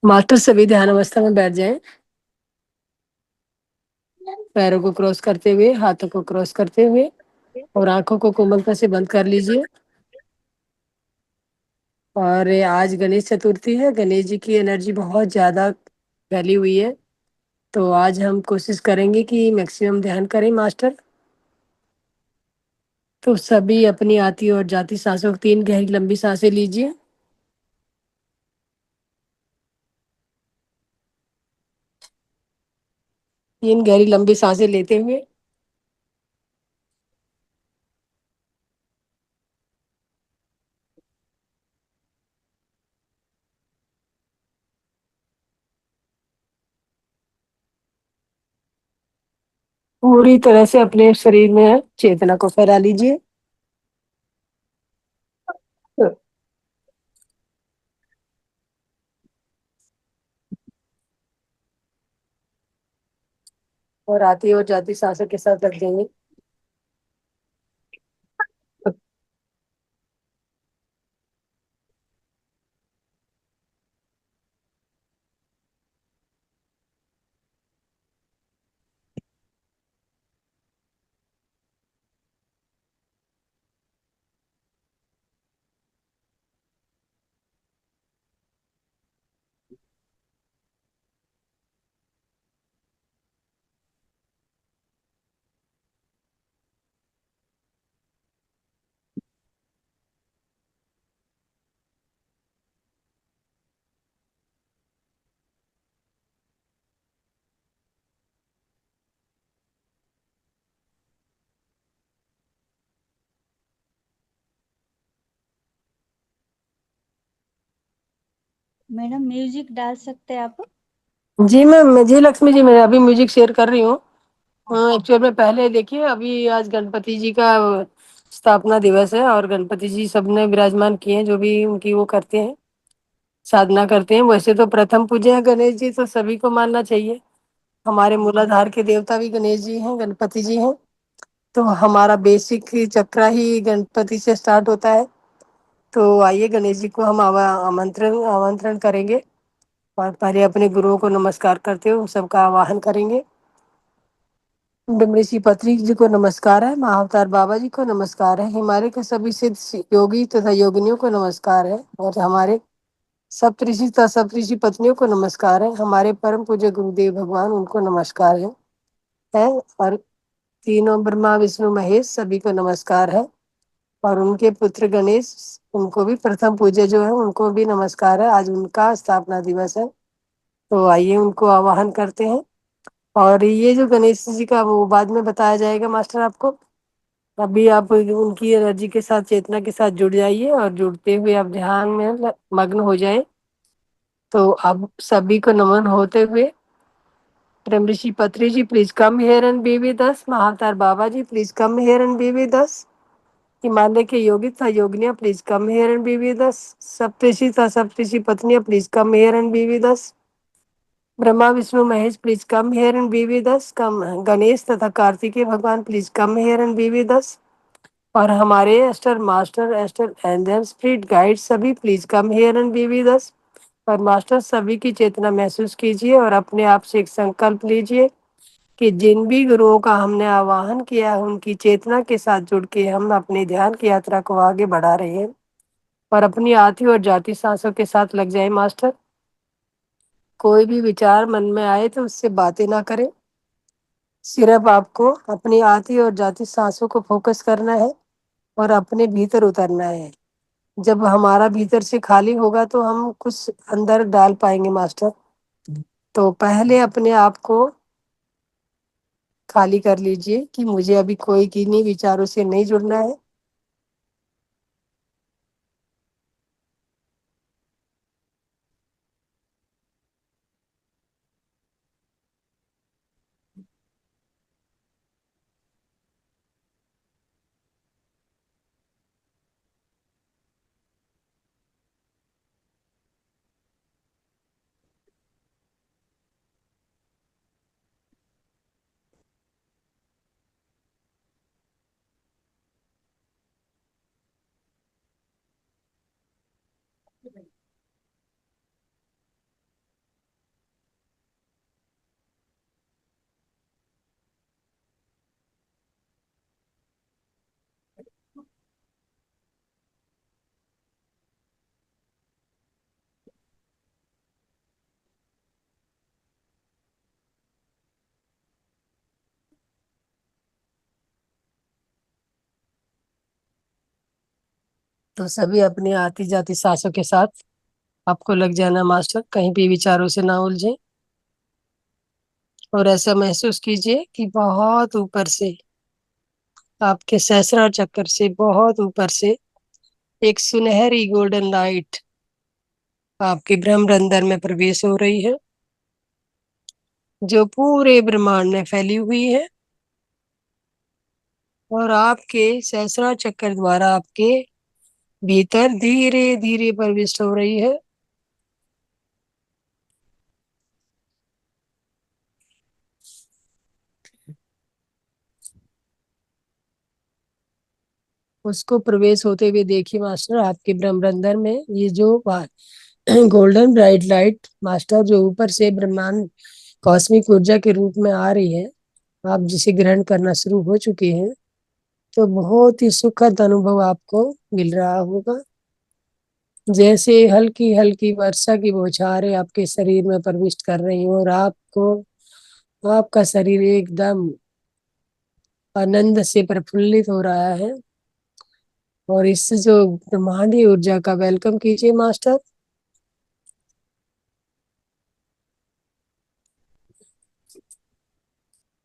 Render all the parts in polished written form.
Master सभी ध्यान अवस्था में बैठ जाएं। पैरों को क्रॉस करते हुए, हाथों को क्रॉस करते हुए और आंखों को कोमलता से बंद कर लीजिए। और आज गणेश चतुर्थी है। गणेश जी की एनर्जी बहुत ज्यादा फैली हुई है। तो आज हम कोशिश करेंगे कि मैक्सिमम ध्यान करें मास्टर। तो सभी अपनी आती और जाती सांसों, 3 गहरी लंबी सांसें लीजिए। 3 गहरी लंबी सांसें लेते हुए पूरी तरह से अपने शरीर में चेतना को फैला लीजिए। और आती और जाती सांसों के साथ रख देंगे। मैडम म्यूजिक डाल सकते हैं आप? जी मैम, जी लक्ष्मी जी, मैं अभी म्यूजिक शेयर कर रही हूँ। एक्चुअल में पहले देखिए, अभी आज गणपति जी का स्थापना दिवस है और गणपति जी सबने विराजमान किए हैं, जो भी उनकी वो करते हैं, साधना करते हैं। वैसे तो प्रथम पूज्य है गणेश जी, तो सभी को मानना चाहिए। हमारे मूलाधार के देवता भी गणेश जी हैं, गणपति जी हैं। तो हमारा बेसिक चक्रा ही गणपति से स्टार्ट होता है। तो आइए गणेश जी को हम आमंत्रण आमंत्रण करेंगे। और पहले अपने गुरुओं को नमस्कार करते हुए सबका आवाहन करेंगे। ऋषि पत्री जी को नमस्कार है, महाअवतार बाबा जी को नमस्कार है, हिमालय के सभी सिद्ध योगी तथा योगिनियों को नमस्कार है, और हमारे सप्तऋषि तथा सप्तऋषि पत्नियों को नमस्कार है, हमारे परम पूज्य गुरुदेव भगवान उनको नमस्कार है। और तीनों ब्रह्मा विष्णु महेश सभी को नमस्कार है। और उनके पुत्र गणेश, उनको भी प्रथम पूज्य जो है उनको भी नमस्कार है। आज उनका स्थापना दिवस है। तो आइए उनको आवाहन करते हैं। और ये जो गणेश जी का वो बाद में बताया जाएगा मास्टर आपको। अभी आप उनकी एनर्जी के साथ, चेतना के साथ जुड़ जाइए और जुड़ते हुए आप ध्यान में मग्न हो जाए। तो अब सभी को नमन होते हुए, Brahma Rishi Patri ji please come here and be with us, Mahavatar Baba ji please come here and be with us, Himalaya के योगी तथा योगिनियां please come here and be with us, सप्तऋषि तथा सप्तऋषि पत्नियां please come here and be with us, Brahma Vishnu Mahesh please come here and be with us, come Ganesh तथा कार्तिकेय भगवान please come here and be with us, और हमारे ester master, astral angel, spirit guide सभी please come here and be with us. और master सभी की चेतना महसूस कीजिए और अपने आप से एक संकल्प लीजिए कि जिन भी गुरुओं का हमने आवाहन किया है उनकी चेतना के साथ जुड़ के हम अपनी ध्यान की यात्रा को आगे बढ़ा रहे हैं। और अपनी आती और जाती सांसों के साथ लग जाए मास्टर। कोई भी विचार मन में आए तो उससे बातें ना करें। सिर्फ आपको अपनी आती और जाती सांसों को फोकस करना है और अपने भीतर उतरना है। जब हमारा भीतर से खाली होगा तो हम कुछ अंदर डाल पाएंगे मास्टर। तो पहले अपने आप को खाली कर लीजिए कि मुझे अभी कोई किन्हीं विचारों से नहीं जुड़ना है। तो सभी अपनी आती जाती सांसों के साथ आपको लग जाना मास्टर, कहीं भी विचारों से ना उलझे। और ऐसा महसूस कीजिए कि बहुत ऊपर से, आपके सहस्रार चक्कर से बहुत ऊपर से एक सुनहरी गोल्डन लाइट आपके ब्रह्मरंध्र में प्रवेश हो रही है, जो पूरे ब्रह्मांड में फैली हुई है और आपके सहस्रार चक्कर द्वारा आपके भीतर धीरे धीरे प्रविष्ट हो रही है। उसको प्रवेश होते हुए देखिए मास्टर, आपके ब्रह्मरंध्र में ये जो गोल्डन ब्राइट लाइट मास्टर जो ऊपर से ब्रह्मांड कॉस्मिक ऊर्जा के रूप में आ रही है, आप जिसे ग्रहण करना शुरू हो चुके हैं, तो बहुत ही सुखद अनुभव आपको मिल रहा होगा। जैसे हल्की हल्की वर्षा की बौछारें आपके शरीर में प्रविष्ट कर रही हो और आपको, आपका शरीर एकदम आनंद से प्रफुल्लित हो रहा है। और इस जो ब्रह्मांडीय ऊर्जा का वेलकम कीजिए मास्टर।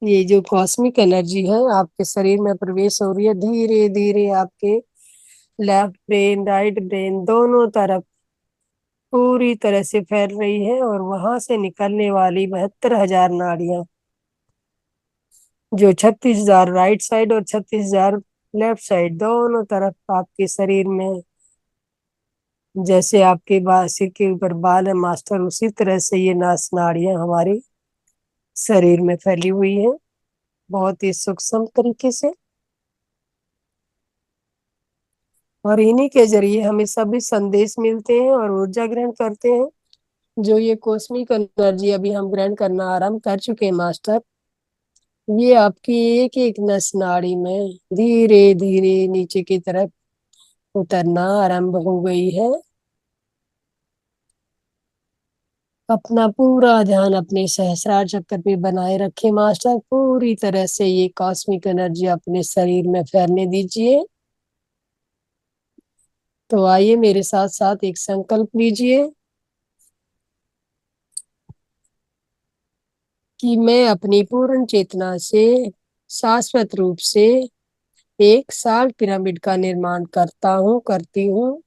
ये जो कॉस्मिक एनर्जी है आपके शरीर में प्रवेश हो रही है, धीरे धीरे आपके लेफ्ट ब्रेन राइट ब्रेन दोनों तरफ पूरी तरह से फैल रही है। और वहां से निकलने वाली 72,000 नाड़ियां, जो 36,000 राइट साइड और 36,000 लेफ्ट साइड दोनों तरफ आपके शरीर में, जैसे आपके सिर के ऊपर बाल है मास्टर, उसी तरह से ये नास नाड़ियां हमारे शरीर में फैली हुई है, बहुत ही सूक्ष्म तरीके से। और इन्हीं के जरिए हमें सभी संदेश मिलते हैं और ऊर्जा ग्रहण करते हैं। जो ये कॉस्मिक एनर्जी अभी हम ग्रहण करना आरंभ कर चुके हैं मास्टर, ये आपकी एक एक नस नाड़ी में धीरे धीरे नीचे की तरफ उतरना आरंभ हो गई है। अपना पूरा ध्यान अपने सहस्रार चक्र पे बनाए रखे मास्टर, पूरी तरह से ये कॉस्मिक एनर्जी अपने शरीर में फैलने दीजिए। तो आइए मेरे साथ साथ एक संकल्प लीजिए कि मैं अपनी पूर्ण चेतना से शाश्वत रूप से एक साल पिरामिड का निर्माण करता हूँ, करती हूँ,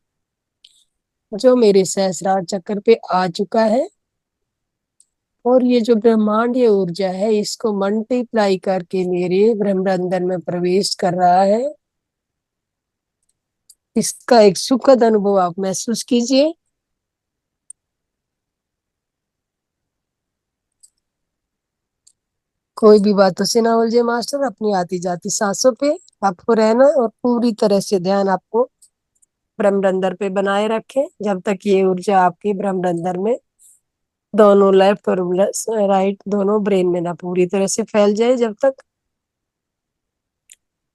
जो मेरे सहस्रार चक्र पे आ चुका है। और ये जो ब्रह्मांडीय ऊर्जा है इसको मल्टीप्लाई करके मेरे ब्रह्मांड में प्रवेश कर रहा है। इसका एक सुखद अनुभव आप महसूस कीजिए। कोई भी बातों से ना उलझे मास्टर, अपनी आती जाती सांसों पे आपको रहना और पूरी तरह से ध्यान आपको ब्रह्मरंध्र पे बनाए रखें, जब तक ये ऊर्जा आपकी ब्रह्मरंध्र में दोनों लेफ्ट और राइट दोनों ब्रेन में ना पूरी तरह से फैल जाए जब तक।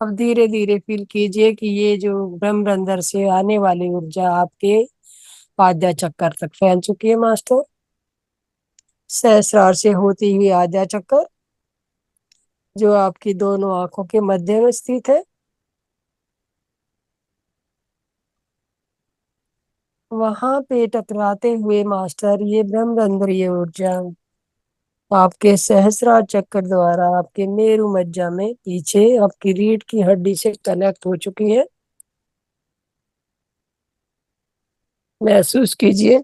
अब धीरे धीरे फील कीजिए कि ये जो ब्रह्मरंध्र से आने वाली ऊर्जा आपके आद्या चक्कर तक फैल चुकी है मास्टर। सहस्रार से होती हुई आद्या चक्कर, जो आपकी दोनों आंखों के मध्य में स्थित है, वहां पे टकराते हुए मास्टर ये ब्रह्मरंध्रीय ऊर्जा आपके सहस्रार चक्कर द्वारा आपके मेरु मज्जा में पीछे आपकी रीढ़ की हड्डी से कनेक्ट हो चुकी है। महसूस कीजिए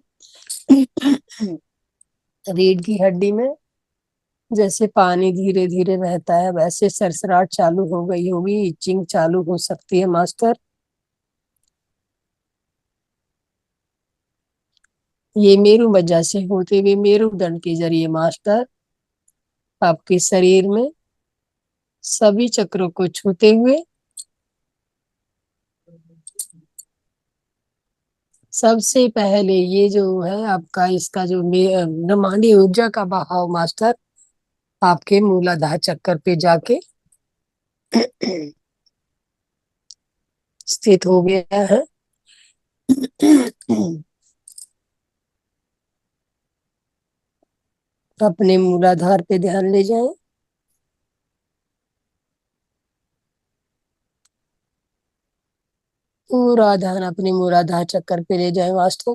रीढ़ की हड्डी में जैसे पानी धीरे धीरे बहता है, वैसे सरसराहट चालू हो गई होगी, इचिंग चालू हो सकती है मास्टर। ये मेरु मज्जा से होते हुए मेरुदंड के जरिए मास्टर आपके शरीर में सभी चक्रों को छूते हुए सबसे पहले ये जो है आपका इसका जो ब्रह्मांडीय ऊर्जा का बहाव मास्टर आपके मूलाधार चक्कर पे जाके स्थित हो गया है। अपने मूलाधार पे ध्यान ले जाएं। पूरा ध्यान अपने मूलाधार चक्कर पे ले जाए मास्टर।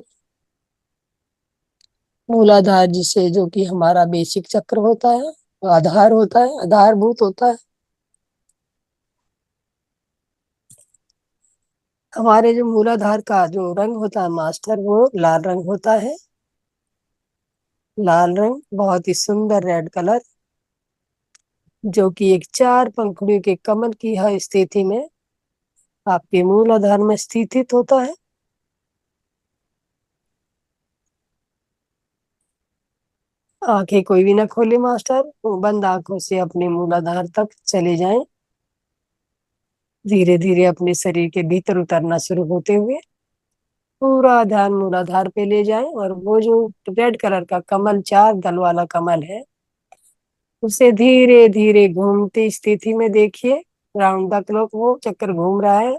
मूलाधार जिसे जो कि हमारा बेसिक चक्र होता है, आधार होता है, आधारभूत होता है। हमारे जो मूलाधार का जो रंग होता है मास्टर, वो लाल रंग होता है। लाल रंग बहुत ही सुंदर रेड कलर, जो कि एक चार पंखुड़ियों के कमल की हर स्थिति में आपके मूलाधार में स्थित होता है। आंखें कोई भी ना खोले मास्टर, वो बंद आंखों से अपने मूलाधार तक चले जाएं, धीरे धीरे अपने शरीर के भीतर उतरना शुरू होते हुए पूरा ध्यान मूलाधार पे ले जाएं। और वो जो रेड कलर का कमल, चार दल वाला कमल है, उसे धीरे धीरे घूमती स्थिति में देखिए। राउंड द क्लॉक वो चक्कर घूम रहा है।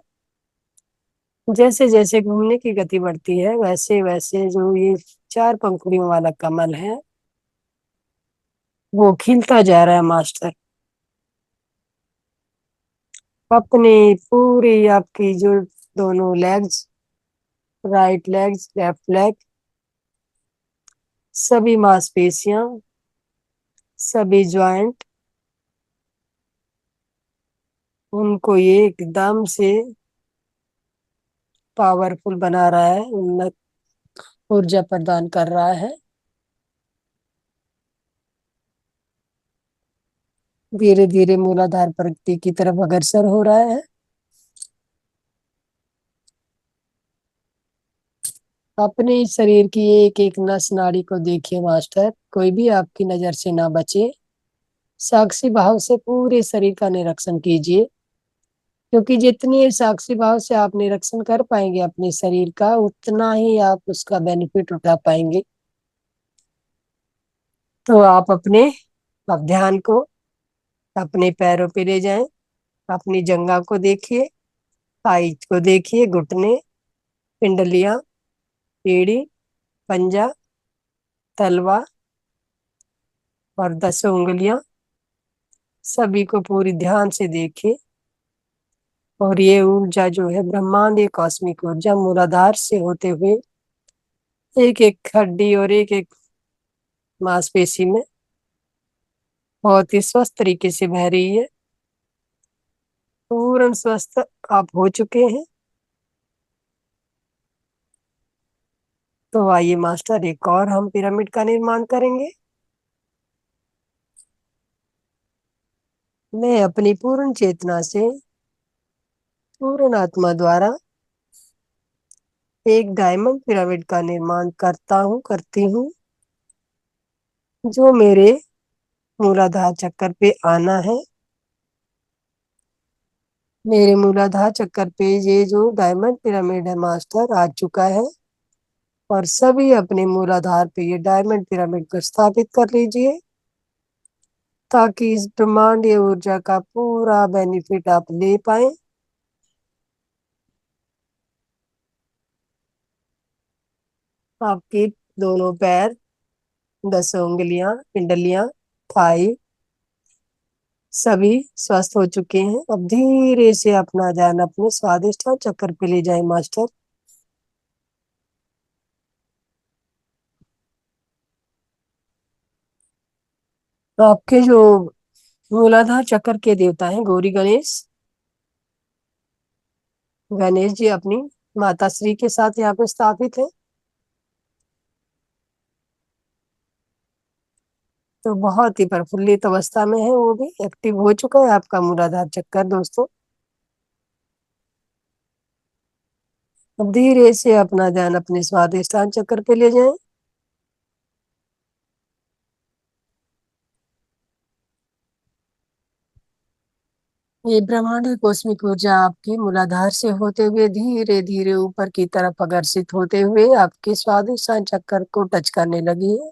जैसे जैसे घूमने की गति बढ़ती है, वैसे वैसे जो ये चार पंखुड़ियों वाला कमल है, वो खिलता जा रहा है मास्टर। अपने पूरी आपकी जो दोनों legs, right legs, left leg, सभी मांसपेशियां, सभी ज्वाइंट, उनको ये एकदम से पावरफुल बना रहा है, उन्नत ऊर्जा प्रदान कर रहा है। धीरे धीरे मूलाधार प्रगति की तरफ अग्रसर हो रहा है। अपने इस शरीर की एक एक नस नाड़ी को देखिए मास्टर, कोई भी आपकी नजर से ना बचे। साक्षी भाव से पूरे शरीर का निरीक्षण कीजिए, क्योंकि जितने साक्षी भाव से आप निरीक्षण कर पाएंगे अपने शरीर का, उतना ही आप उसका बेनिफिट उठा पाएंगे। तो आप अपने अब ध्यान को अपने पैरों पे ले जाएं। अपनी जंघा को देखिए, थाई को देखिए, घुटने, पिंडलियां, एड़ी, पंजा, तलवा और 10 उंगलियां, सभी को पूरी ध्यान से देखिए। और ये ऊर्जा जो है ब्रह्मांड, ये कॉस्मिक ऊर्जा मूलाधार से होते हुए एक एक हड्डी और एक एक मांसपेशी में बहुत ही स्वस्थ तरीके से बह रही है। पूर्ण स्वस्थ आप हो चुके हैं। तो आइए मास्टर, एक और हम पिरामिड का निर्माण करेंगे। मैं अपनी पूर्ण चेतना से, पूर्ण आत्मा द्वारा एक डायमंड पिरामिड का निर्माण करता हूँ, करती हूँ, जो मेरे मूलाधार चक्कर पे आना है। मेरे मूलाधार चक्कर पे ये जो डायमंड पिरामिड है मास्टर, आ चुका है। और सभी अपने मूलाधार पे ये डायमंड पिरामिड को स्थापित कर लीजिए, ताकि इस ब्रह्मांडीय ऊर्जा का पूरा बेनिफिट आप ले पाए। आपके दोनों पैर, 10 उंगलियां, पिंडलियां, थाई, सभी स्वस्थ हो चुके हैं। अब धीरे से अपना ध्यान अपने स्वादिष्ट चक्कर पे ले जाए मास्टर। आपके जो मूलाधार चक्र के देवता हैं गौरी गणेश, गणेश जी अपनी माता श्री के साथ यहाँ पे स्थापित है। तो बहुत ही प्रफुल्लित अवस्था में है, वो भी एक्टिव हो चुका है आपका मूलाधार चक्कर दोस्तों। अब धीरे से अपना ध्यान अपने स्वादिष्टान चक्र पे ले जाएं। ये ब्रह्मांड कॉस्मिक ऊर्जा आपके मूलाधार से होते हुए धीरे धीरे ऊपर की तरफ अग्रसित होते हुए आपके स्वादिष्टान चक्र को टच करने लगी है।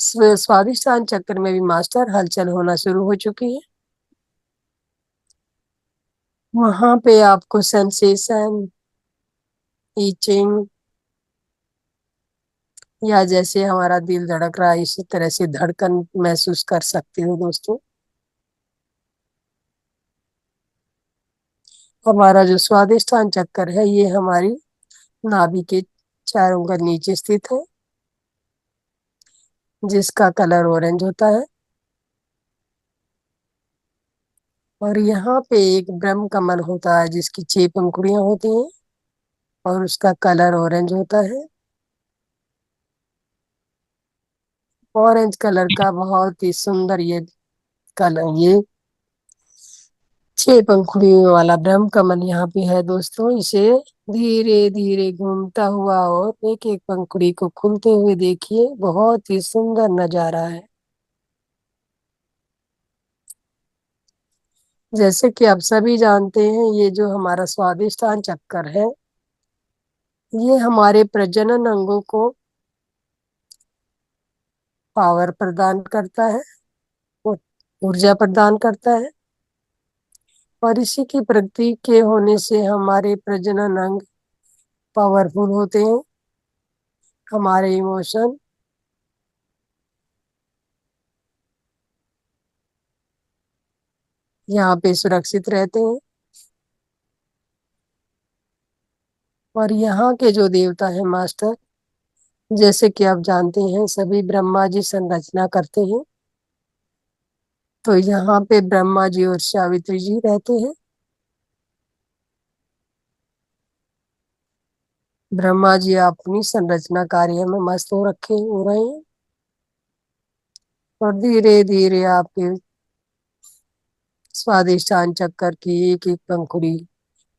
स्वादिष्टान चक्र में भी मास्टर हलचल होना शुरू हो चुकी है। वहां पे आपको सेंसेशन, ईचिंग, या जैसे हमारा दिल धड़क रहा है इसी तरह से धड़कन महसूस कर सकते हो दोस्तों। हमारा जो स्वादिष्टान चक्कर है ये हमारी नाभि के चारों उंगल नीचे स्थित है, जिसका कलर ऑरेंज होता है। और यहाँ पे एक ब्रह्म कमल होता है जिसकी 6 पंखुड़ियां होती हैं और उसका कलर ऑरेंज होता है। ऑरेंज कलर का बहुत ही सुंदर ये कलर, ये 6 पंखुड़ियों वाला ब्रह्म कमल यहाँ पे है दोस्तों। इसे धीरे धीरे घूमता हुआ और एक एक पंखुड़ी को खुलते हुए देखिए, बहुत ही सुंदर नजारा है। जैसे कि आप सभी जानते हैं, ये जो हमारा स्वादिष्टान चक्कर है ये हमारे प्रजनन अंगों को पावर प्रदान करता है, ऊ- ऊर्जा प्रदान करता है। और इसी की प्रगति के होने से हमारे प्रजनन अंग पावरफुल होते हैं। हमारे इमोशन यहाँ पे सुरक्षित रहते हैं। और यहाँ के जो देवता है मास्टर, जैसे कि आप जानते हैं सभी ब्रह्मा जी संरचना करते हैं, तो यहाँ पे ब्रह्मा जी और सावित्री जी रहते हैं। ब्रह्मा जी अपनी संरचना कार्य में मस्त हो रहे हैं। और धीरे धीरे आपके स्वादिष्टान चक्कर की एक एक पंखुड़ी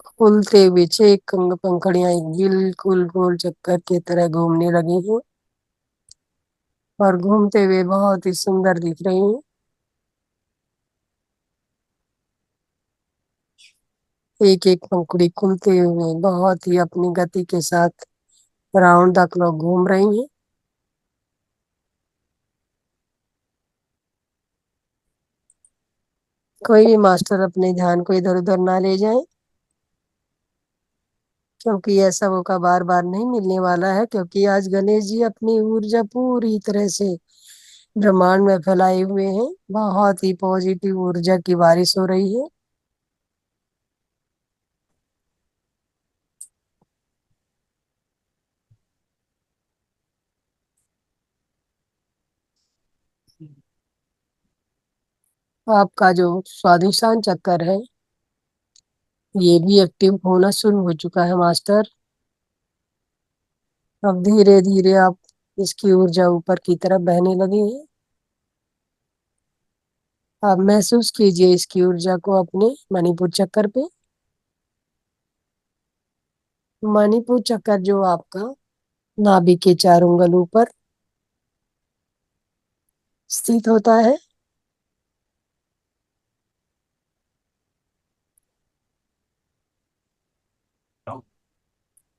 खुलते हुए 6 पंखुड़ियां एक बिल्कुल गोल चक्कर की तरह घूमने लगी हैं और घूमते हुए बहुत ही सुंदर दिख रही हैं। एक एक पंखुड़ी खुलते हुए बहुत ही अपनी गति के साथ राउंड द क्लॉक घूम रही हैं। कोई भी मास्टर अपने ध्यान को इधर उधर ना ले जाए, क्योंकि ऐसा मौका बार बार नहीं मिलने वाला है। क्योंकि आज गणेश जी अपनी ऊर्जा पूरी तरह से ब्रह्मांड में फैलाए हुए हैं, बहुत ही पॉजिटिव ऊर्जा की बारिश हो रही है। आपका जो स्वादिष्टान चक्कर है ये भी एक्टिव होना शुरू हो चुका है मास्टर। अब धीरे धीरे आप इसकी ऊर्जा ऊपर की तरफ बहने लगी है। आप महसूस कीजिए इसकी ऊर्जा को अपने मणिपुर चक्कर पे। मणिपुर चक्कर जो आपका नाभि के 4 उंगलों पर स्थित होता है।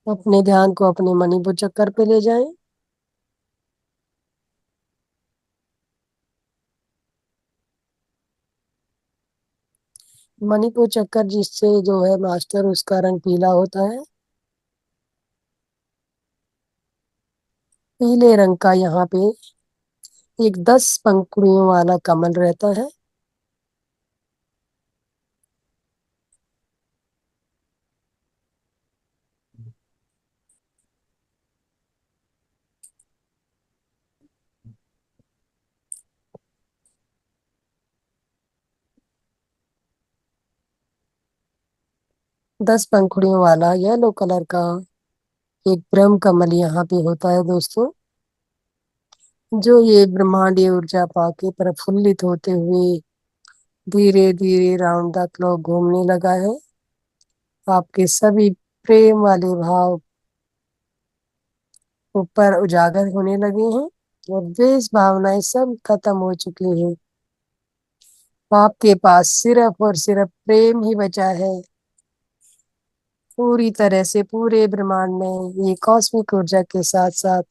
अपने ध्यान को अपने मणिपुर चक्कर पे ले जाएं। मणिपुर चक्कर जिससे जो है मास्टर उसका रंग पीला होता है। पीले रंग का यहाँ पे एक 10 पंखुड़ियों वाला कमल रहता है। 10 पंखुड़ियों वाला येलो कलर का एक ब्रह्म कमल यहाँ पे होता है दोस्तों, जो ये ब्रह्मांडीय ऊर्जा पाके प्रफुल्लित होते हुए धीरे धीरे राउंड द क्लॉक घूमने लगा है। आपके सभी प्रेम वाले भाव ऊपर उजागर होने लगे हैं और द्वेष भावनाएं सब खत्म हो चुकी हैं। आपके पास सिर्फ और सिर्फ प्रेम ही बचा है। पूरी तरह से पूरे ब्रह्मांड में ये कॉस्मिक ऊर्जा के साथ साथ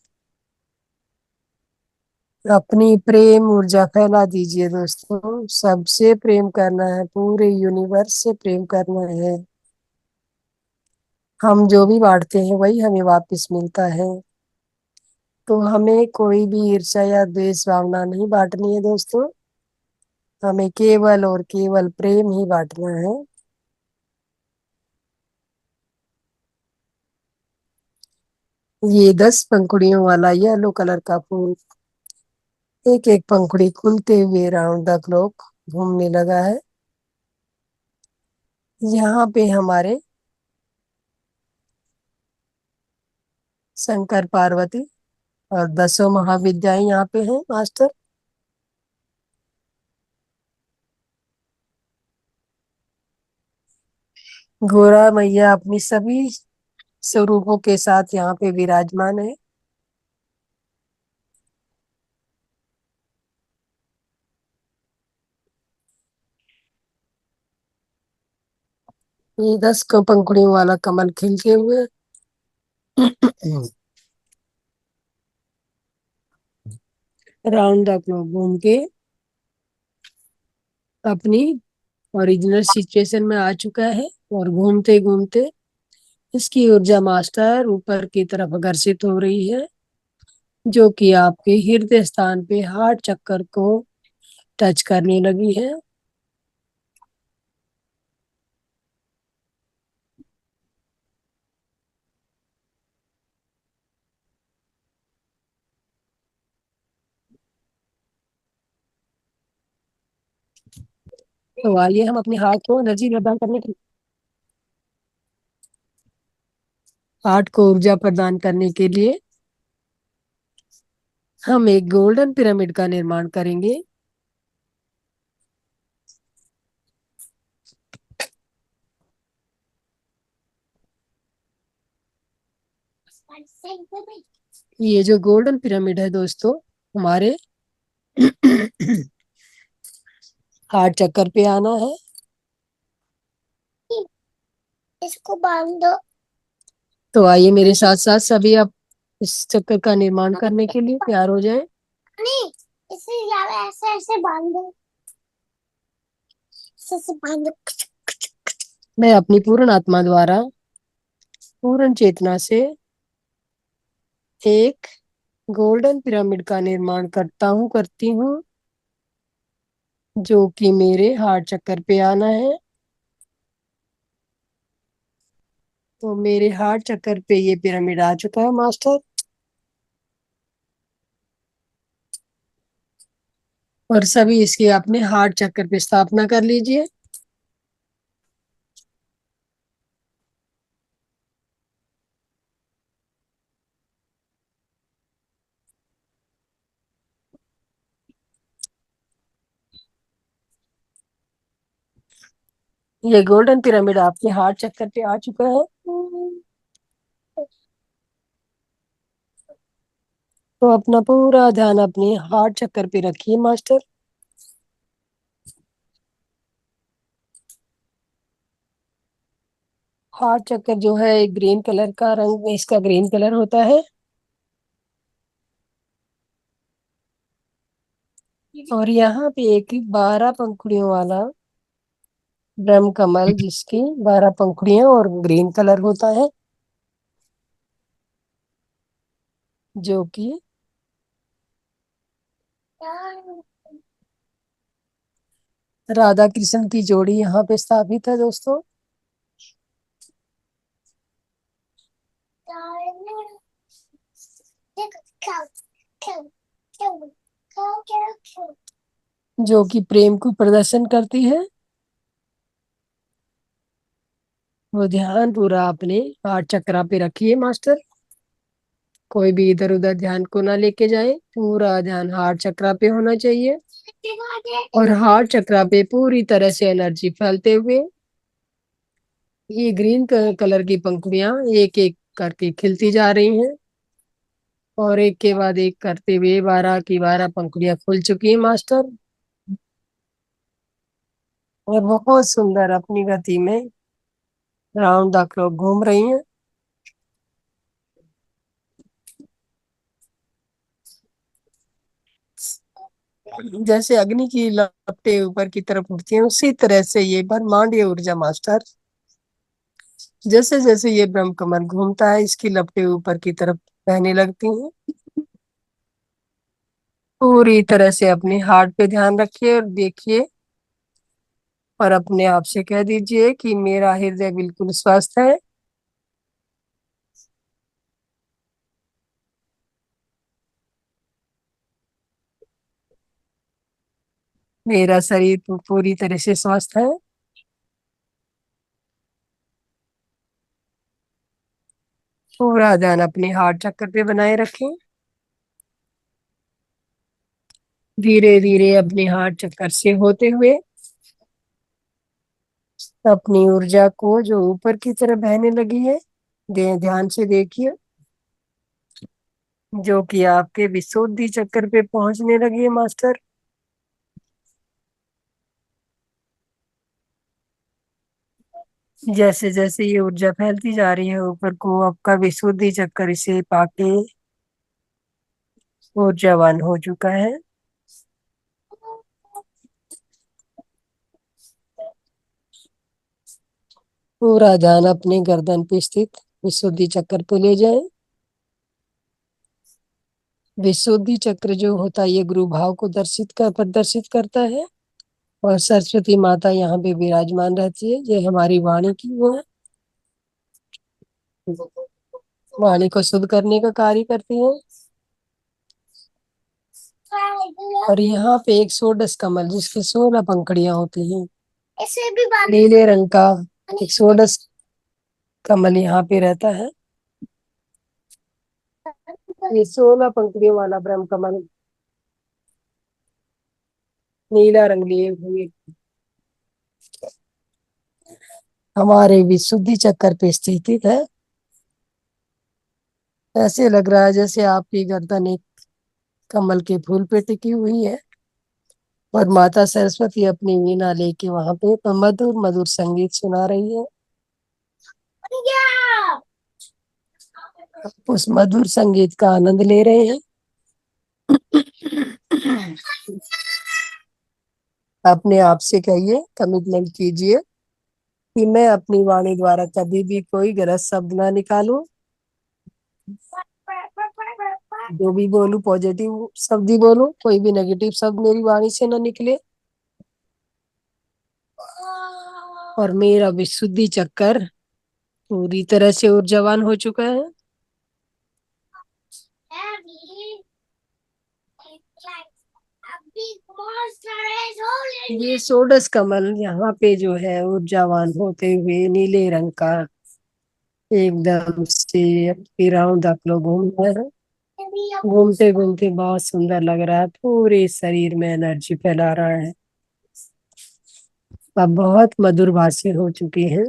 अपनी प्रेम ऊर्जा फैला दीजिए दोस्तों। सबसे प्रेम करना है, पूरे यूनिवर्स से प्रेम करना है। हम जो भी बांटते हैं वही हमें वापस मिलता है। तो हमें कोई भी ईर्ष्या या द्वेष भावना नहीं बांटनी है दोस्तों। हमें केवल और केवल प्रेम ही बांटना है। ये 10 पंखुड़ियों वाला येलो कलर का फूल एक एक पंखुड़ी खुलते हुए राउंड द क्लॉक घूमने लगा है। यहाँ पे हमारे शंकर पार्वती और 10 महाविद्याएं यहाँ पे हैं मास्टर। गोरा मैया अपनी सभी स्वरूपों के साथ यहाँ पे विराजमान है। ये 10 पंखुड़ियों वाला कमल खिलते हुए राउंड द क्लॉक घूम के अपनी ओरिजिनल सिचुएशन में आ चुका है। और घूमते घूमते इसकी ऊर्जा मास्टर ऊपर की तरफ आकर्षित हो रही है, जो कि आपके हृदय स्थान पे हार्ट चक्कर को टच करने लगी है। तो आइए हम अपने हार्ट को एनर्जी प्रदान करने के हार्ट को ऊर्जा प्रदान करने के लिए हम एक गोल्डन पिरामिड का निर्माण करेंगे। ये जो गोल्डन पिरामिड है दोस्तों, हमारे हार्ट चक्कर पे आना है। इसको बांध दो। तो आइए मेरे साथ साथ सभी आप इस चक्कर का निर्माण करने के लिए तैयार हो जाएं। नहीं, इसे ऐसे ऐसे बांध दो। ऐसे बांध दो। मैं अपनी पूर्ण आत्मा द्वारा पूर्ण चेतना से एक गोल्डन पिरामिड का निर्माण करती हूँ, जो कि मेरे हार्ट चक्कर पे आना है। तो मेरे हार्ट चक्कर पे ये पिरामिड आ चुका है मास्टर। और सभी इसकी अपने हार्ट चक्कर पे स्थापना कर लीजिए। ये गोल्डन पिरामिड आपके हार्ट चक्कर पे आ चुका है। तो अपना पूरा ध्यान अपने हार्ट चक्कर पे रखिए मास्टर। हार्ट चक्कर जो है ग्रीन कलर का रंग में इसका ग्रीन कलर होता है। और यहाँ पे एक 12 पंखुड़ियों वाला ब्रह्म कमल, जिसकी 12 पंखुड़ियां और ग्रीन कलर होता है, जो कि राधा कृष्ण की जोड़ी यहाँ पे स्थापित है दोस्तों। जो कि प्रेम को प्रदर्शन करती है। वो ध्यान पूरा अपने हार्ट चक्रा पे रखिए मास्टर। कोई भी इधर उधर ध्यान को ना लेके जाए, पूरा ध्यान हार्ट चक्रा पे होना चाहिए। और हार्ट चक्रा पे पूरी तरह से एनर्जी फैलते हुए ये ग्रीन कलर की पंखुड़ियां एक एक करके खिलती जा रही हैं। और एक के बाद एक करते हुए 12 की 12 पंखुड़ियां खुल चुकी हैं मास्टर। और बहुत सुंदर अपनी गति में राउंड द क्लॉक घूम रही हैं। जैसे अग्नि की लपटें ऊपर की तरफ उठती हैं, उसी तरह से ये ब्रह्मांडीय ऊर्जा मास्टर, जैसे जैसे ये ब्रह्म कमल घूमता है, इसकी लपटें ऊपर की तरफ बहने लगती हैं। पूरी तरह से अपने हार्ट पे ध्यान रखिए और देखिए, और अपने आप से कह दीजिए कि मेरा हृदय बिल्कुल स्वस्थ है। मेरा शरीर पूरी तरह से स्वस्थ है। पूरा ध्यान अपने हार्ट चक्र पे बनाए रखें। धीरे धीरे अपने हार्ट चक्कर से होते हुए अपनी ऊर्जा को जो ऊपर की तरफ बहने लगी है, ध्यान से देखिए, जो कि आपके विशुद्धि चक्कर पे पहुंचने लगी है मास्टर। जैसे जैसे ये ऊर्जा फैलती जा रही है ऊपर को, आपका विशुद्धि चक्कर इसे पाके ऊर्जावान हो चुका है। पूरा ध्यान अपने गर्दन पे स्थित विशुद्धि चक्र पे ले जाए। विशुद्धि चक्र जो होता है ये गुरु भाव को प्रदर्शित करता है। और सरस्वती माता यहाँ पे विराजमान रहती है, ये हमारी वाणी की वो है, वाणी को शुद्ध करने का कार्य करती है। और यहाँ पे एक षोडश कमल जिसके 16 पंखुड़ियां होती हैं, नीले रंग का एक षोडश कमल यहाँ पे रहता है। ये 16 पंखुड़ियों वाला ब्रह्म कमल नीला रंग लिए हुए हमारे विशुद्धि चक्कर पे स्थित है। ऐसे लग रहा है जैसे आपकी गर्दन एक कमल के फूल पे टिकी हुई है और माता सरस्वती अपनी वीणा लेके वहां पे मधुर मधुर संगीत सुना रही है। उस मधुर संगीत का आनंद ले रहे हैं। अपने आप से कहिए, कमिटमेंट कीजिए कि मैं अपनी वाणी द्वारा कभी भी कोई गलत शब्द ना निकालूं। जो भी बोलूं पॉजिटिव शब्द ही बोलूं, कोई भी नेगेटिव शब्द मेरी वाणी से ना निकले। और मेरा विशुद्धि चक्कर पूरी तरह से ऊर्जावान हो चुका है। ये षोडश कमल यहाँ पे जो है ऊर्जावान होते हुए नीले रंग का एकदम से राउंड आप लोग घूम रहे हैं। घूमते घूमते बहुत सुंदर लग रहा है, पूरे शरीर में एनर्जी फैला रहा है। अब बहुत मधुर भाषी हो चुकी हैं।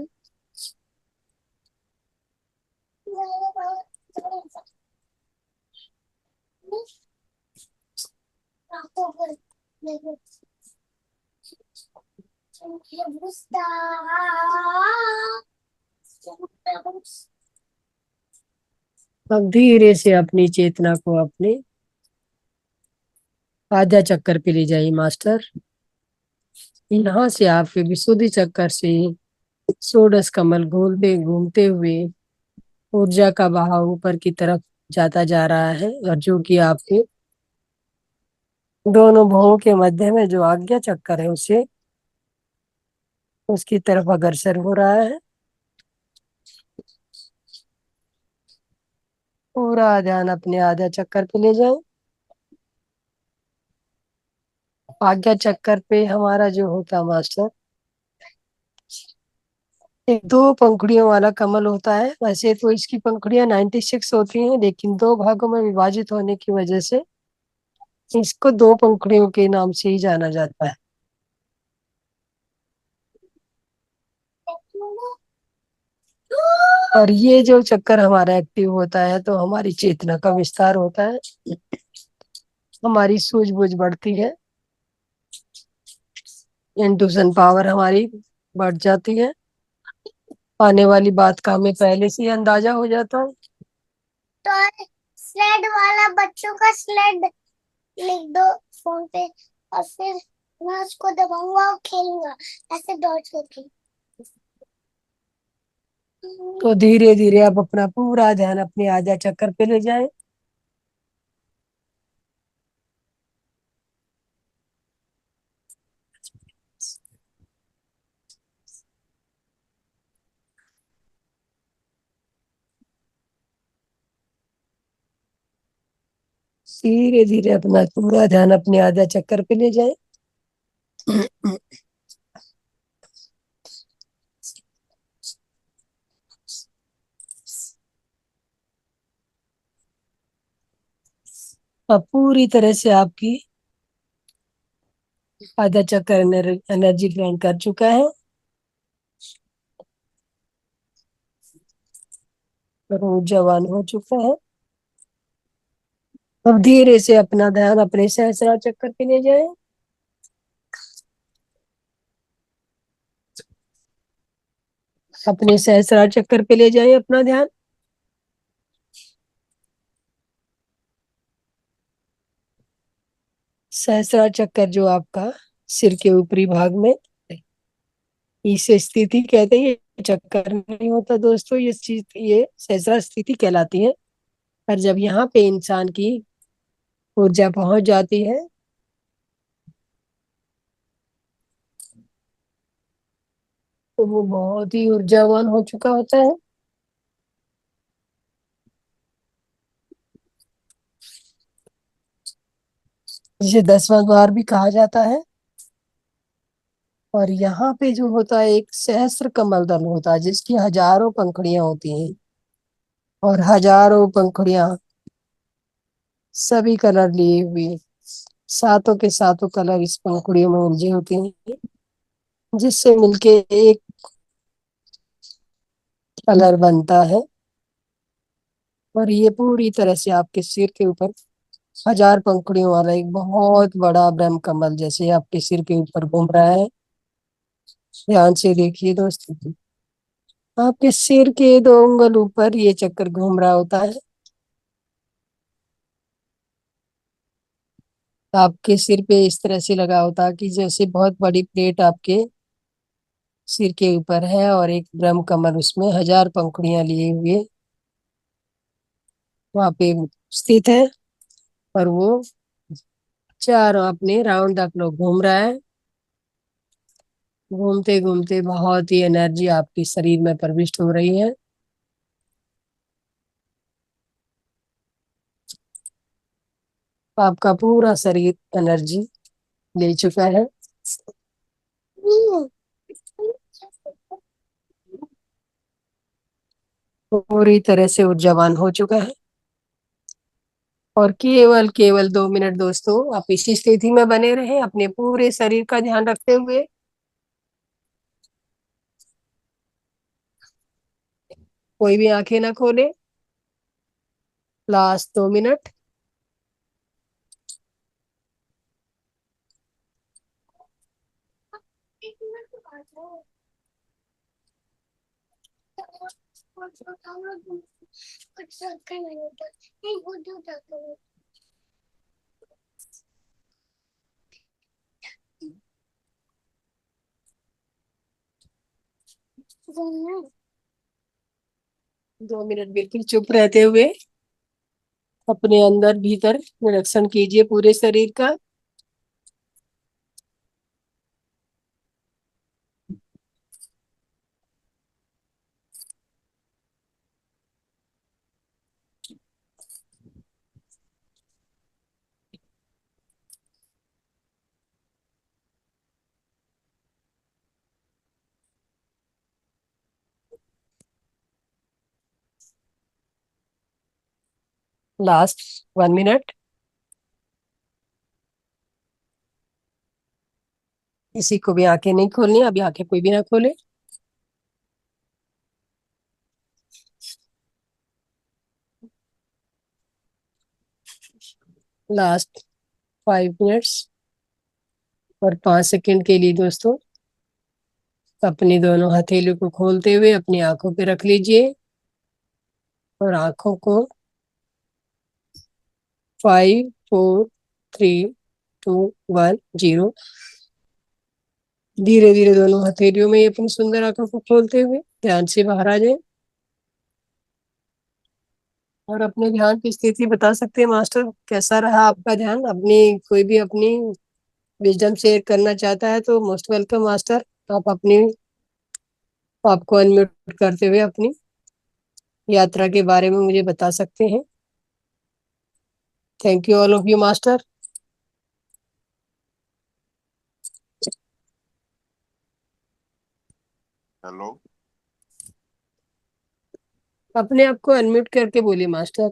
अब धीरे से अपनी चेतना को अपने आधा चक्कर पे ले जाइए मास्टर। यहाँ से आपके विशुद्धि चक्कर से षोडश कमल घूमते घूमते हुए ऊर्जा का बहाव ऊपर की तरफ जाता जा रहा है, और जो कि आपके दोनों भुवों के मध्य में जो आज्ञा चक्कर है उसे उसकी तरफ अग्रसर हो रहा है। पूरा ध्यान अपने आधा चक्कर पे ले जाए। आज्ञा चक्कर पे हमारा जो होता मास्टर एक दो पंखुड़ियों वाला कमल होता है। वैसे तो इसकी पंखुड़ियां 96 होती हैं, लेकिन दो भागों में विभाजित होने की वजह से इसको दो पंखुड़ियों के नाम से ही जाना जाता है। और ये जो चक्कर हमारा एक्टिव होता है तो हमारी चेतना का विस्तार होता है, हमारी सूझबूझ बढ़ती है, इंट्यूशन पावर हमारी बढ़ जाती है, आने वाली बात का हमें पहले से ही अंदाजा हो जाता है। तो स्लेड वाला बच्चों का स्लेड लिख दो फोन पे और फिर मैं उसको दबाऊंगा और खेलूंगा ऐसे डॉट्स होके। तो धीरे धीरे आप अपना पूरा ध्यान अपने आजा चक्कर पे ले जाएं। धीरे धीरे अपना पूरा ध्यान अपने आधा चक्कर पे ले जाए। अब पूरी तरह से आपकी आधा चक्कर एनर्जी ग्रहण कर चुका है और ऊर्जावान हो चुका है। अब धीरे से अपना ध्यान अपने सहस्रार चक्कर पे ले जाए। अपने सहस्रार चक्कर पे ले जाए अपना ध्यान। सहस्रार चक्कर जो आपका सिर के ऊपरी भाग में, इसे स्थिति कहते हैं। ये चक्कर नहीं होता दोस्तों, ये चीज ये सहस्रार स्थिति कहलाती है। पर जब यहाँ पे इंसान की ऊर्जा पहुंच जाती है तो वो बहुत ही ऊर्जावान हो चुका होता है। जिसे 10वां द्वार भी कहा जाता है। और यहाँ पे जो होता है एक सहस्त्र कमल दल होता है जिसकी हजारों पंखुड़ियां होती हैं। और हजारों पंखुड़ियां सभी कलर लिए हुए, सातों के सातों कलर इस पंखुड़ियों में उलझे होते हैं, जिससे मिलके एक कलर बनता है। और ये पूरी तरह से आपके सिर के ऊपर हजार पंखुड़ियों वाला एक बहुत बड़ा ब्रह्म कमल जैसे आपके सिर के ऊपर घूम रहा है। ध्यान से देखिए दोस्तों, आपके सिर के 2 उंगल ऊपर ये चक्कर घूम रहा होता है। आपके सिर पे इस तरह से लगा होता है कि जैसे बहुत बड़ी प्लेट आपके सिर के ऊपर है और एक ब्रह्म कमल उसमें हजार पंखुड़ियां लिए हुए वहां पे स्थित है। और वो चारों अपने राउंड द क्लॉक घूम रहा है। घूमते घूमते बहुत ही एनर्जी आपके शरीर में प्रविष्ट हो रही है। आपका पूरा शरीर एनर्जी ले चुका है। पूरी तरह से ऊर्जावान हो चुका है। और केवल केवल 2 मिनट दोस्तों आप इसी स्थिति में बने रहें अपने पूरे शरीर का ध्यान रखते हुए। कोई भी आंखें ना खोले। Last 2 minute. 2 मिनट बिल्कुल चुप रहते हुए अपने अंदर भीतर निरीक्षण कीजिए पूरे शरीर का। Last 1 minute. किसी को भी आंखें नहीं खोलनी, अभी आंखें कोई भी ना खोले। लास्ट 5 मिनट्स और 5 सेकंड के लिए दोस्तों अपनी दोनों हथेलियों को खोलते हुए अपनी आंखों पे रख लीजिए और आंखों को 5 4 3 2 1 0 धीरे धीरे दोनों हथेलियों में अपनी सुंदर आंखों को खोलते हुए ध्यान से बाहर आ जाए। और अपने ध्यान की स्थिति बता सकते हैं मास्टर, कैसा रहा आपका ध्यान? अपनी कोई भी अपनी विजडम शेयर करना चाहता है तो मोस्ट वेलकम मास्टर। आप अपनी आपको अनम्यूट करते हुए अपनी यात्रा के बारे में मुझे बता सकते हैं। Thank you all of you master. Hello. अपने आप को अनम्यूट करके बोलिए मास्टर।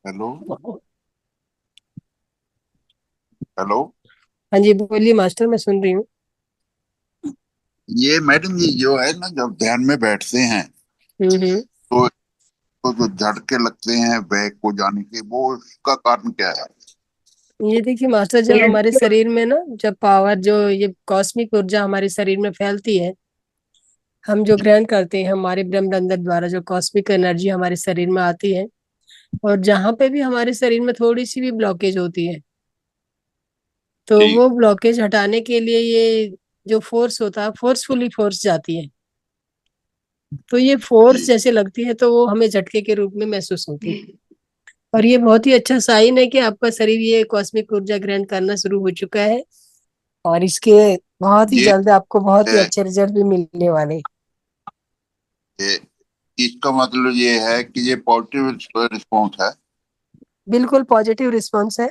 हेलो। हेलो। हाँ जी, बोलिए मास्टर, मैं सुन रही हूँ। ये मैडम जी जो है ना, जब ध्यान में बैठते हैं हम्म। तो जो झटके लगते हैं बैक को जाने के, वो उसका कारण क्या है? ये देखिए मास्टर, जब हमारे शरीर में ना, जब पावर, जो ये कॉस्मिक ऊर्जा हमारे शरीर में फैलती है, हम जो ग्रहण करते हैं हमारे ब्रह्मरंध्र द्वारा, जो कॉस्मिक एनर्जी हमारे शरीर में आती है, और जहाँ पे भी हमारे शरीर में थोड़ी सी भी ब्लॉकेज होती है, तो जी। वो ब्लॉकेज हटाने के लिए ये जो फोर्स होता है, फोर्सफुली फोर्स जाती है। तो ये फोर्स जी। जैसे लगती है तो वो हमें झटके के रूप में महसूस होती है। और ये बहुत ही अच्छा साइन है कि आपका शरीर ये कॉस्मिक ऊर्जा ग्रहण करना शुरू हो चुका है, और इसके बहुत ही ये जल्द आपको बहुत ही है, अच्छे रिजल्ट भी मिलने वाले हैं। ये इसका मतलब ये है कि ये पॉजिटिव रिस्पॉन्स है। बिल्कुल पॉजिटिव रिस्पॉन्स है।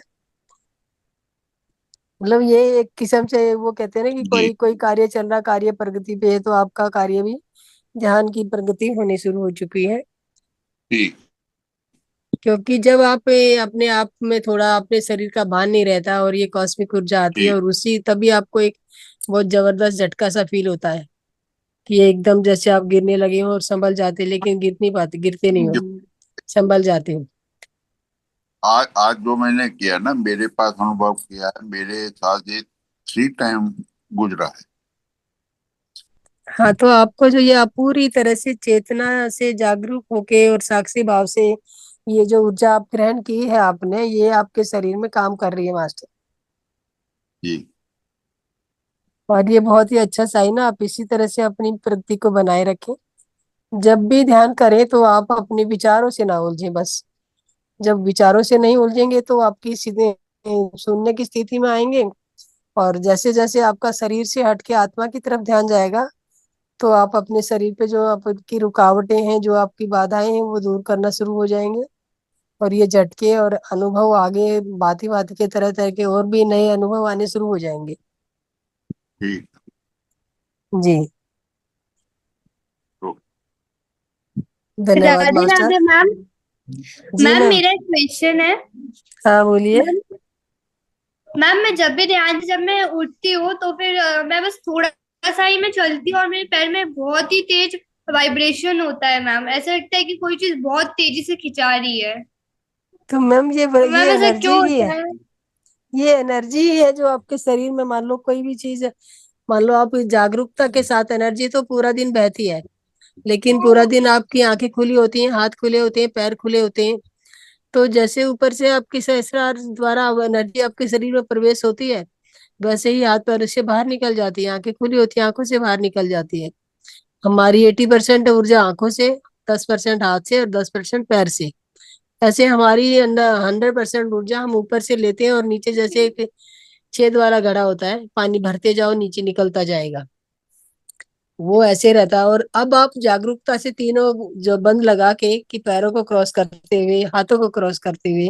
मतलब ये एक किस्म से वो कहते हैं ना कि जी। कोई कोई कार्य चल रहा, कार्य प्रगति पे है, तो आपका कार्य भी ध्यान की प्रगति होनी शुरू हो चुकी है। जी। क्योंकि जब आप अपने आप में थोड़ा अपने शरीर का भान नहीं रहता और ये कॉस्मिक ऊर्जा आती है, जी। और उसी तभी आपको एक बहुत जबरदस्त झटका सा फील होता है कि ये एकदम जैसे आप गिरने लगे हो और संभल जाते, लेकिन गिर नहीं पाते, गिरते नहीं हो, जो संभल जाते हो। आज जो मैंने किया ना, मेरे पास अनुभव किया है, मेरे साथ ये 3 टाइम गुजरा है। हाँ, तो आपको जो ये आप पूरी तरह से चेतना से जागरूक होके और साक्षी भाव से ये जो ऊर्जा आप ग्रहण की है आपने, ये आपके शरीर में काम कर रही है मास्टर। जी। और ये बहुत ही अच्छा साइन है। आप इसी तरह से अपनी प्रगति को बनाए रखें। जब भी ध्यान करें तो आप अपने विचारों से ना उलझें बस। जब विचारों से नहीं उलझेंगे तो आपकी सीधे सुनने की स्थिति में आएंगे। और जैसे जैसे आपका शरीर से हट के आत्मा की तरफ ध्यान जाएगा, तो आप अपने शरीर पे जो आपकी रुकावटें हैं, जो आपकी बाधाएं हैं, वो दूर करना शुरू हो जाएंगे। और ये झटके और अनुभव आगे भांति भांति के तरह तरह के और भी नए अनुभव आने शुरू हो जाएंगे। ठीक। जी। तो धन्यवाद राधे मास्टर। राधे मैम। जी मैम मैम। मेरा एक क्वेश्चन है। हाँ बोलिए। मैम मैम, मैं जब भी ध्यान से जब मैं उठती हूँ तो फिर मैं बस थोड़ा सा ही मैं चलती हूँ और मेरे पैर में बहुत ही तेज वाइब्रेशन होता है मैम। ऐसा लगता है कि कोई चीज बहुत तेजी से खिंचा रही है। तो मैम तो ये मैम ऐसा एनर्जी क्यों ही होता है। है? ये एनर्जी ही है जो आपके शरीर में, मान लो कोई भी चीज, मान लो आप जागरूकता के साथ, एनर्जी तो पूरा दिन बहती है, लेकिन पूरा दिन आपकी आंखें खुली होती हैं, हाथ खुले होते हैं, पैर खुले होते हैं। तो जैसे ऊपर से आपकी सहस्रार द्वारा एनर्जी आपके शरीर में प्रवेश होती है, वैसे ही हाथ पैर से बाहर निकल जाती है, आंखें खुली होती है, आंखों से बाहर निकल जाती है। हमारी 80% ऊर्जा आंखों से, 10% हाथ से और 10% पैर से। ऐसे हमारी अंदर 100% ऊर्जा हम ऊपर से लेते हैं, और नीचे जैसे एक छेद वाला घड़ा होता है, पानी भरते जाओ नीचे निकलता जाएगा, वो ऐसे रहता है। और अब आप जागरूकता से तीनों जो बंद लगा के, कि पैरों को क्रॉस करते हुए, हाथों को क्रॉस करते हुए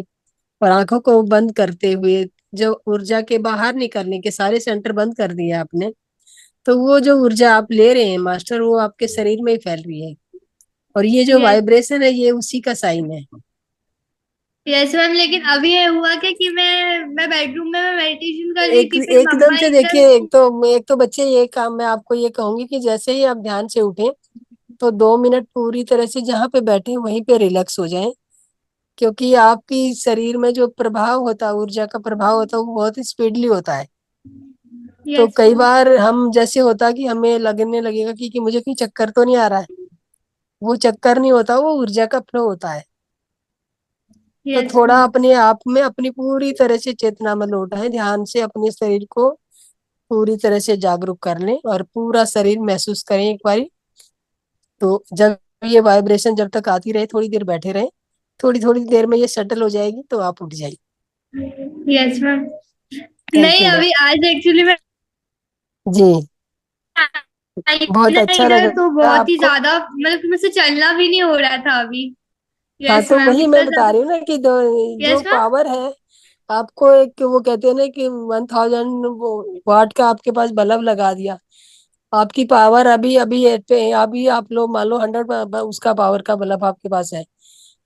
और आंखों को बंद करते हुए, जो ऊर्जा के बाहर निकलने के सारे सेंटर बंद कर दिए आपने, तो वो जो ऊर्जा आप ले रहे हैं मास्टर, वो आपके शरीर में ही फैल रही है। और ये जो यस। वाइब्रेशन है, ये उसी का साइन है। यस मैम, लेकिन अभी ये हुआ क्या कि मैं बेडरूम में मैं मेडिटेशन कर रही एक थी, फिर एकदम मम्मा से देखिए, एकदम। एक तो बच्चे, ये काम मैं आपको ये कहूंगी कि जैसे ही आप ध्यान से उठे, तो 2 मिनट पूरी तरह से जहाँ पे बैठे हैं वहीं पे रिलैक्स हो जाएं। क्योंकि आपकी शरीर में जो प्रभाव होता है, ऊर्जा का प्रभाव होता है, वो बहुत स्पीडली होता है। तो यस कई मैम। बार हम जैसे होता है कि हमें लगने लगेगा कि मुझे कहीं चक्कर तो नहीं आ रहा है। वो चक्कर नहीं होता, वो ऊर्जा का फ्लो होता है। तो यस थोड़ा मैम। अपने आप में अपनी पूरी तरह से चेतना में लौटाएं, ध्यान से अपने शरीर को पूरी तरह से जागरूक कर लें और पूरा शरीर महसूस करें एक बारी। तो जब ये वाइब्रेशन जब तक आती रहे, थोड़ी देर बैठे रहें, थोड़ी थोड़ी देर में ये सेटल हो जाएगी, तो आप उठ जाइए। Yes ma'am. थैंक नहीं, यू मैम। अभी आज एक्चुअली मैं जी। आई बहुत ना अच्छा इधर, तो लगा बहुत ही आपको। ज्यादा मतलब मुझसे चलना भी नहीं हो रहा था अभी। हाँ, यस तो मैम, वही इतना मैं बता ज्यादा। रही हूँ ना कि जो यस मैम। पावर है, आपको एक वो कहते हैं ना कि 1000 वाट का आपके पास बल्ब लगा दिया, आपकी पावर अभी अभी अभी आप लोग मान लो 100 उसका पावर का बल्ब आपके पास है,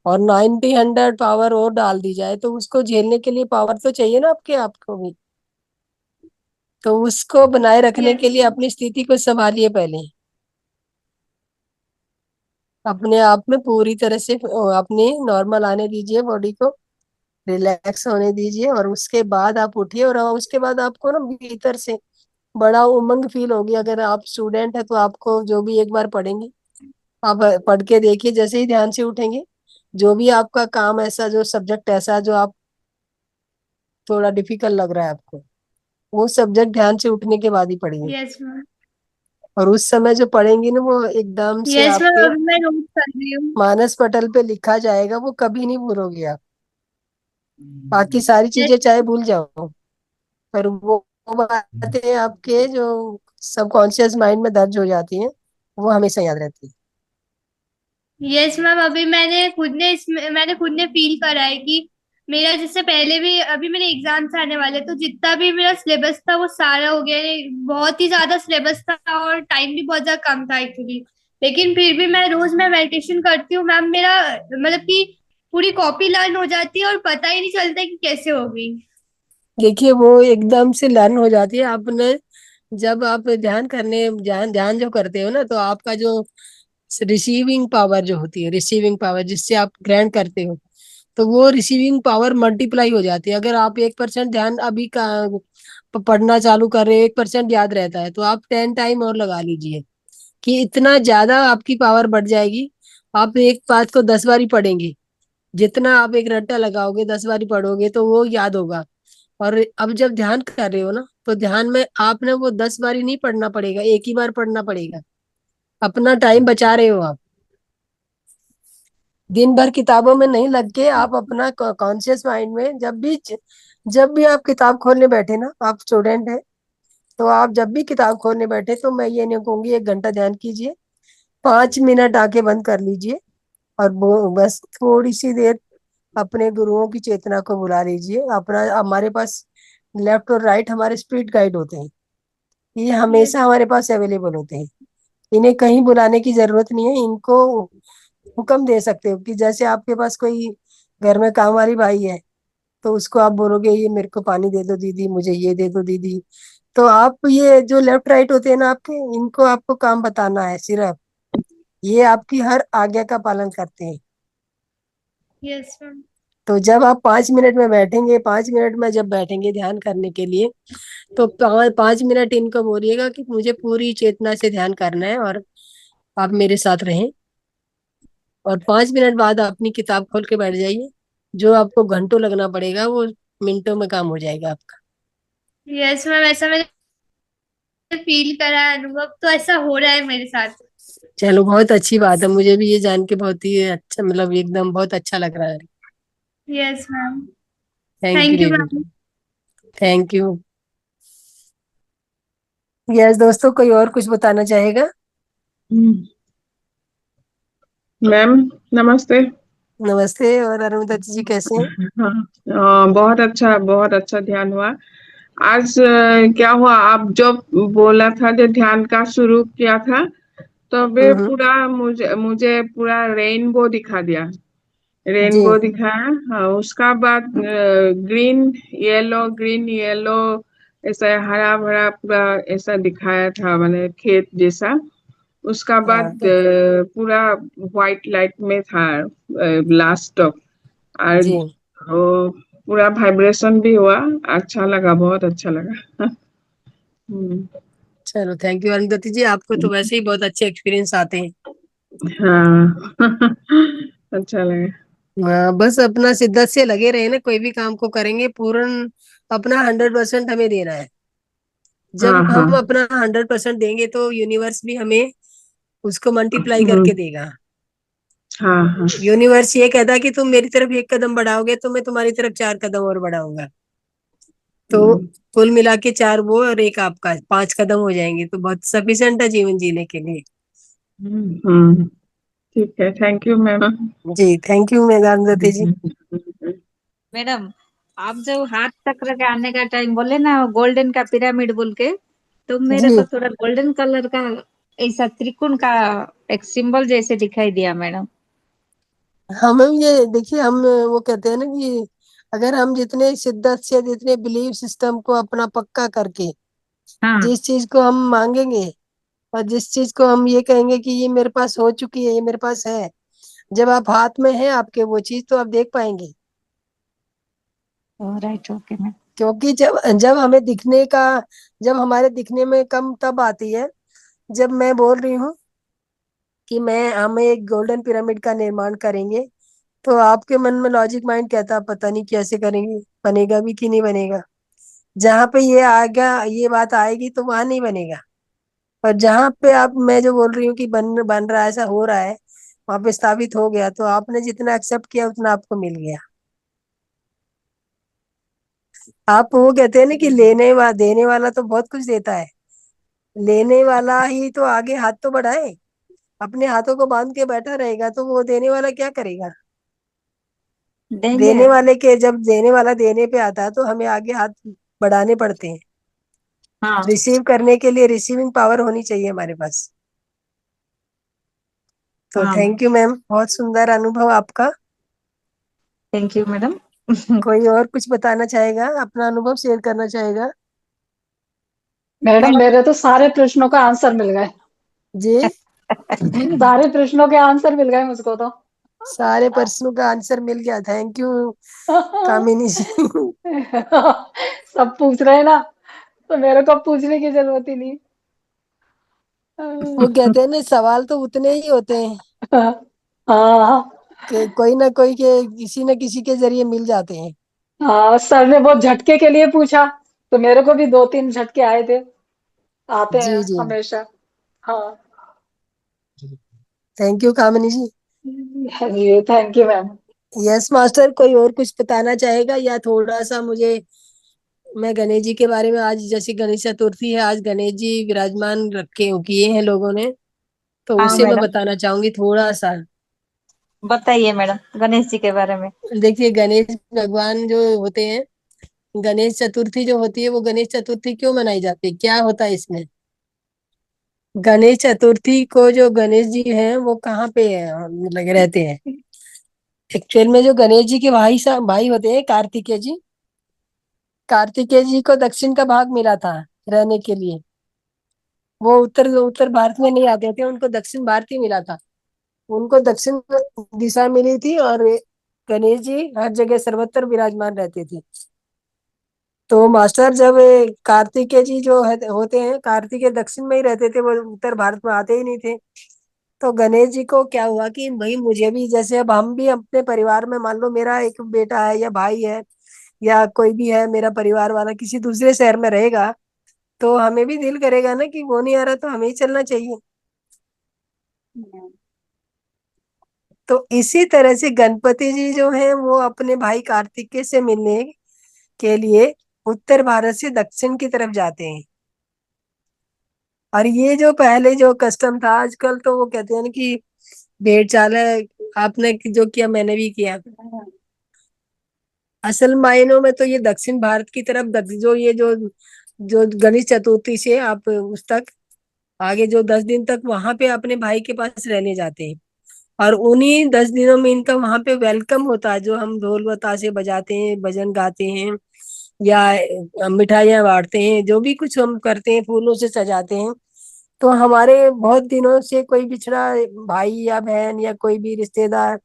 और 90 100 पावर और डाल दी जाए तो उसको झेलने के लिए पावर तो चाहिए ना आपके आपको भी। तो उसको बनाए रखने के यस लिए अपनी स्थिति को संभालिए पहले, अपने आप में पूरी तरह से अपने नॉर्मल आने दीजिए, बॉडी को रिलैक्स होने दीजिए, और उसके बाद आप उठिए। और उसके बाद आपको ना भीतर से बड़ा उमंग फील होगी। अगर आप स्टूडेंट है तो आपको जो भी एक बार पढ़ेंगे, आप पढ़ के देखिए, जैसे ही ध्यान से उठेंगे, जो भी आपका काम ऐसा, जो सब्जेक्ट ऐसा जो आप थोड़ा डिफिकल्ट लग रहा है आपको, वो सब्जेक्ट ध्यान से उठने के बाद ही पढ़िए। Yes ma'am. और उस समय जो पढ़ेंगे ना, वो एकदम से यस मैम, आपके अभी मैं नोट कर रही हूँ। मानस पटल पे लिखा जाएगा, वो कभी नहीं भूलोगे आप। बाकी सारी यस। चीजें चाहे भूल जाओ, पर वो बातें आपके जो सबकॉन्शियस माइंड में दर्ज हो जाती हैं, वो हमेशा याद रहती है। यस मैम, अभी मैंने खुद ने फील करा है कि मेरा जैसे पहले भी अभी मेरे एग्जाम्स आने वाले, तो जितना भी मेरा सिलेबस था वो सारा हो गया है। बहुत ही ज्यादा सिलेबस था और टाइम भी बहुत ज्यादा कम था एक्चुअली। लेकिन फिर भी मैं मेडिटेशन करती हूँ मैम, मेरा मतलब कि पूरी कॉपी लर्न हो जाती है और पता ही नहीं चलता कि कैसे हो गई। देखिए, वो एकदम से लर्न हो जाती है आपने। जब आप ध्यान करने ध्यान ध्यान जो करते हो ना, तो आपका जो रिसीविंग पावर जो होती है, रिसीविंग पावर जिससे आप ग्रहण करते हो, तो वो रिसीविंग पावर मल्टीप्लाई हो जाती है। अगर आप 1% ध्यान अभी का पढ़ना चालू कर रहे हो, 1% याद रहता है, तो आप 10 टाइम और लगा लीजिए, कि इतना ज्यादा आपकी पावर बढ़ जाएगी। आप एक बात को 10 बारी पढ़ेंगे, जितना आप एक रट्टा लगाओगे 10 बारी पढ़ोगे तो वो याद होगा। और अब जब ध्यान कर रहे हो ना, तो ध्यान में आपने वो 10 बारी नहीं पढ़ना पड़ेगा, एक ही बार पढ़ना पड़ेगा। अपना टाइम बचा रहे हो आप। दिन भर किताबों में नहीं लग के आप अपना कॉन्शियस माइंड में जब भी आप किताब खोलने बैठे ना, आप स्टूडेंट है, तो आप जब भी किताब खोलने बैठे, तो मैं ये नहीं कहूंगी 1 घंटा ध्यान कीजिए, 5 मिनट आंखें बंद कर लीजिए, और बस थोड़ी सी देर अपने गुरुओं की चेतना को बुला लीजिए। अपना हमारे पास लेफ्ट और राइट हमारे स्पिरिट गाइड होते हैं, ये यस। हमेशा हमारे पास अवेलेबल होते हैं। इन्हें कहीं बुलाने की जरूरत नहीं है, इनको हुक्म दे सकते हो। कि जैसे आपके पास कोई घर में काम वाली भाई है, तो उसको आप बोलोगे ये मेरे को पानी दे दो दीदी, मुझे ये दे दो दीदी। तो आप ये जो लेफ्ट राइट होते हैं ना आपके, इनको आपको काम बताना है सिर्फ, ये आपकी हर आज्ञा का पालन करते हैं। Yes ma'am. तो जब आप 5 मिनट में बैठेंगे, 5 मिनट में जब बैठेंगे ध्यान करने के लिए, तो 5 मिनट इनको बोलिएगा कि मुझे पूरी चेतना से ध्यान करना है, और आप मेरे साथ रहें। और 5 मिनट बाद अपनी किताब खोल के बैठ जाइए। जो आपको घंटों लगना पड़ेगा, वो मिनटों में काम हो जाएगा आपका। यस मैम, ऐसा मैंने फील करा है, अनुभव तो ऐसा हो रहा है मेरे साथ। चलो, बहुत अच्छी बात है। मुझे भी ये जान के बहुत ही अच्छा, मतलब एकदम बहुत अच्छा लग रहा है। Yes ma'am. Thank you thank you Revi. Ma'am. Thank you. Yes दोस्तों, कोई और कुछ बताना चाहेगा? मैम नमस्ते। नमस्ते। और अरुणदत्त जी कैसे हैं? हाँ, बहुत अच्छा ध्यान हुआ आज। क्या हुआ, आप जो बोला था, जो ध्यान का शुरू किया था, तो वे हम्म। पूरा मुझे मुझे पूरा रेनबो दिखा दिया। जी। रेनबो दिखाया। हाँ, उसका बाद ग्रीन येलो ऐसा हरा भरा पूरा ऐसा दिखाया था, मैंने खेत जैसा। उसका बाद हाँ तो पूरा व्हाइट लाइट में था लास्ट तक। और जी, वो पूरा वाइब्रेशन भी हुआ। अच्छा लगा, बहुत अच्छा लगा। हम्म, चलो थैंक यू अरुणदत्त जी, आपको तो वैसे ही बहुत अच्छे एक्सपीरियंस आते हैं। हाँ। अच्छा लगा। हाँ, बस अपना शिद्दत से लगे रहे ना, कोई भी काम को करेंगे पूर्ण अपना 100% हमें देना है। हाँ जब हाँ। हम अपना 100% देंगे, तो यूनिवर्स भी हमें उसको मल्टीप्लाई हम्म, करके देगा। हाँ हाँ। यूनिवर्स ये कहता है कि तुम मेरी तरफ 1 कदम बढ़ाओगे, तो मैं तुम्हारी तरफ 4 कदम और बढ़ाऊंगा। तो हम्म, कुल मिला के 4 वो और एक आपका, 5 कदम हो जाएंगे, तो बहुत सफिशिएंट है जीवन जीने के लिए। ठीक है, थैंक यू मैम। जी, थैंक यू मेघान दत्ती जी। मैडम, आप जो हाथ चक्र के आने का टाइम बोले ना, गोल्डन का पिरामिड बोल के, तो मेरे जी को थोड़ा गोल्डन कलर का ऐसा त्रिकोण का एक सिंबल जैसे दिखाई दिया मैडम। हमें ये देखिए, हम वो कहते हैं ना कि अगर हम जितने शिद्दत से, जितने बिलीव सिस्टम को अपना पक्का करके हाँ जिस चीज को हम मांगेंगे और जिस चीज को हम ये कहेंगे कि ये मेरे पास हो चुकी है, ये मेरे पास है, जब आप हाथ में है आपके वो चीज, तो आप देख पाएंगे। Right, okay ma'am. क्योंकि जब जब हमें दिखने का, जब हमारे दिखने में कम तब आती है जब मैं बोल रही हूँ कि मैं हमें एक गोल्डन पिरामिड का निर्माण करेंगे, तो आपके मन में लॉजिक माइंड कहता पता नहीं कैसे करेंगे, बनेगा भी कि नहीं बनेगा। जहां पे ये आएगा, ये बात आएगी, तो वहां नहीं बनेगा। और जहां पे आप, मैं जो बोल रही हूँ कि बन बन रहा है, ऐसा हो रहा है, वहां पे स्थापित हो गया, तो आपने जितना एक्सेप्ट किया उतना आपको मिल गया। आप वो कहते हैं ना कि देने वाला तो बहुत कुछ देता है, लेने वाला ही तो आगे हाथ तो बढ़ाए। अपने हाथों को बांध के बैठा रहेगा तो वो देने वाला क्या करेगा? देंगे। जब देने वाला देने पे आता है तो हमें आगे हाथ बढ़ाने पड़ते हैं। हाँ, रिसीव करने के लिए रिसीविंग पावर होनी चाहिए हमारे पास। तो हाँ मैम। थैंक यू मैम, बहुत सुंदर अनुभव आपका। Thank you madam. कोई और कुछ बताना चाहेगा, अपना अनुभव शेयर करना चाहेगा? मैडम मेरे तो सारे प्रश्नों का आंसर मिल गए। जी, सारे प्रश्नों के आंसर मिल गए मुझको तो। सारे प्रश्नों का आंसर मिल गया, थैंक यू कामिनी जी। सब पूछ रहे हैं ना, तो मेरे को पूछने की जरूरत ही नहीं। वो कहते हैं ना, सवाल तो उतने ही होते हैं हाँ कि कोई ना कोई के, किसी न किसी के जरिए मिल जाते हैं। हाँ, सर ने बहुत झटके के लिए पूछा, तो मेरे को भी 2-3 झटके आए थे, आते जी हैं जी, हमेशा। हाँ थैंक यू कामिनी जी। जी, thank you ma'am. Yes master, कोई और कुछ बताना चाहेगा या थोड़ा सा मुझे, मैं गणेश जी के बारे में, आज जैसे गणेश चतुर्थी है, आज गणेश जी विराजमान रखे किए हैं लोगों ने, तो हाँ उसे मैं मैडम, बताना चाहूंगी थोड़ा सा। बताइए मैडम गणेश जी के बारे में। देखिए, गणेश भगवान जो होते हैं, गणेश चतुर्थी जो होती है, वो गणेश चतुर्थी क्यों मनाई जाती है, क्या होता है इसमें? गणेश चतुर्थी को जो गणेश जी हैं वो कहाँ पे लगे रहते हैं? एक्चुअल में जो गणेश जी के भाई होते हैं, कार्तिकेय जी, कार्तिकेय जी को दक्षिण का भाग मिला था रहने के लिए। वो उत्तर उत्तर भारत में नहीं आते थे, उनको दक्षिण भारत ही मिला था। उनको दक्षिण दिशा मिली थी, और गणेश जी हर जगह सर्वत्र विराजमान रहते थे। तो मास्टर, जब कार्तिकेय जी जो होते हैं, कार्तिकेय दक्षिण में ही रहते थे, वो उत्तर भारत में आते ही नहीं थे। तो गणेश जी को क्या हुआ कि भाई मुझे भी, जैसे अब हम भी अपने परिवार में, मान लो मेरा एक बेटा है या भाई है या कोई भी है, मेरा परिवार वाला किसी दूसरे शहर में रहेगा, तो हमें भी दिल करेगा ना कि वो नहीं आ रहा तो हमें ही चलना चाहिए। तो इसी तरह से गणपति जी जो हैं वो अपने भाई कार्तिकेय से मिलने के लिए उत्तर भारत से दक्षिण की तरफ जाते हैं। और ये जो पहले जो कस्टम था, आजकल तो वो कहते हैं ना कि भेड़ चाल है, आपने जो किया मैंने भी किया। असल मायनों में तो ये दक्षिण भारत की तरफ, जो ये जो जो गणेश चतुर्थी से आप उस तक आगे जो 10 दिन तक वहां पे अपने भाई के पास रहने जाते हैं। और उन्हीं 10 दिनों में इनका वहां पे वेलकम होता है, जो हम ढोल बतासे बजाते हैं, भजन गाते हैं, या मिठाइयाँ बांटते हैं, जो भी कुछ हम करते हैं, फूलों से सजाते हैं। तो हमारे बहुत दिनों से कोई बिछड़ा भाई या बहन या कोई भी रिश्तेदार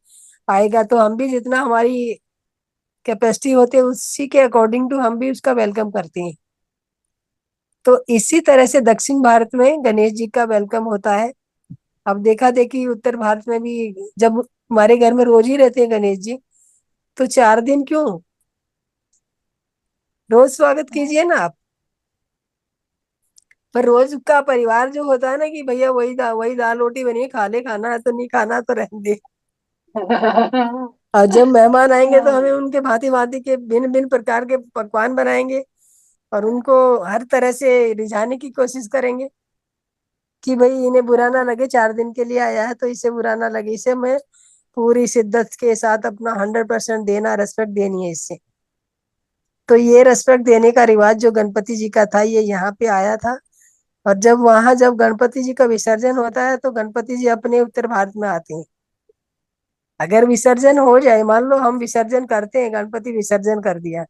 आएगा, तो हम भी जितना हमारी कैपेसिटी होती है उसी के अकॉर्डिंग टू हम भी उसका वेलकम करते हैं। तो इसी तरह से दक्षिण भारत में गणेश जी का वेलकम होता है। अब देखा देखी उत्तर भारत में भी, जब हमारे घर में रोज ही रहते हैं गणेश जी, तो 4 दिन क्यों, रोज स्वागत कीजिए ना आप। पर रोज का परिवार जो होता है ना कि भैया वही दाल रोटी बनी है, खा ले, खाना है तो, नहीं खाना तो रहने दे। और जब मेहमान आएंगे तो हमें उनके भांति भांति के भिन्न भिन्न प्रकार के पकवान बनाएंगे, और उनको हर तरह से रिझाने की कोशिश करेंगे कि भाई इन्हें बुरा ना लगे, 4 दिन के लिए आया है तो इसे बुरा ना लगे, इसे मैं पूरी शिद्दत के साथ अपना 100% देना, रेस्पेक्ट देनी है इससे। तो ये रेस्पेक्ट देने का रिवाज जो गणपति जी का था, ये यहाँ पे आया था, और जब गणपति जी का विसर्जन होता है तो गणपति जी अपने उत्तर भारत में आते हैं। अगर विसर्जन हो जाए, मान लो हम विसर्जन करते हैं, गणपति विसर्जन कर दिया,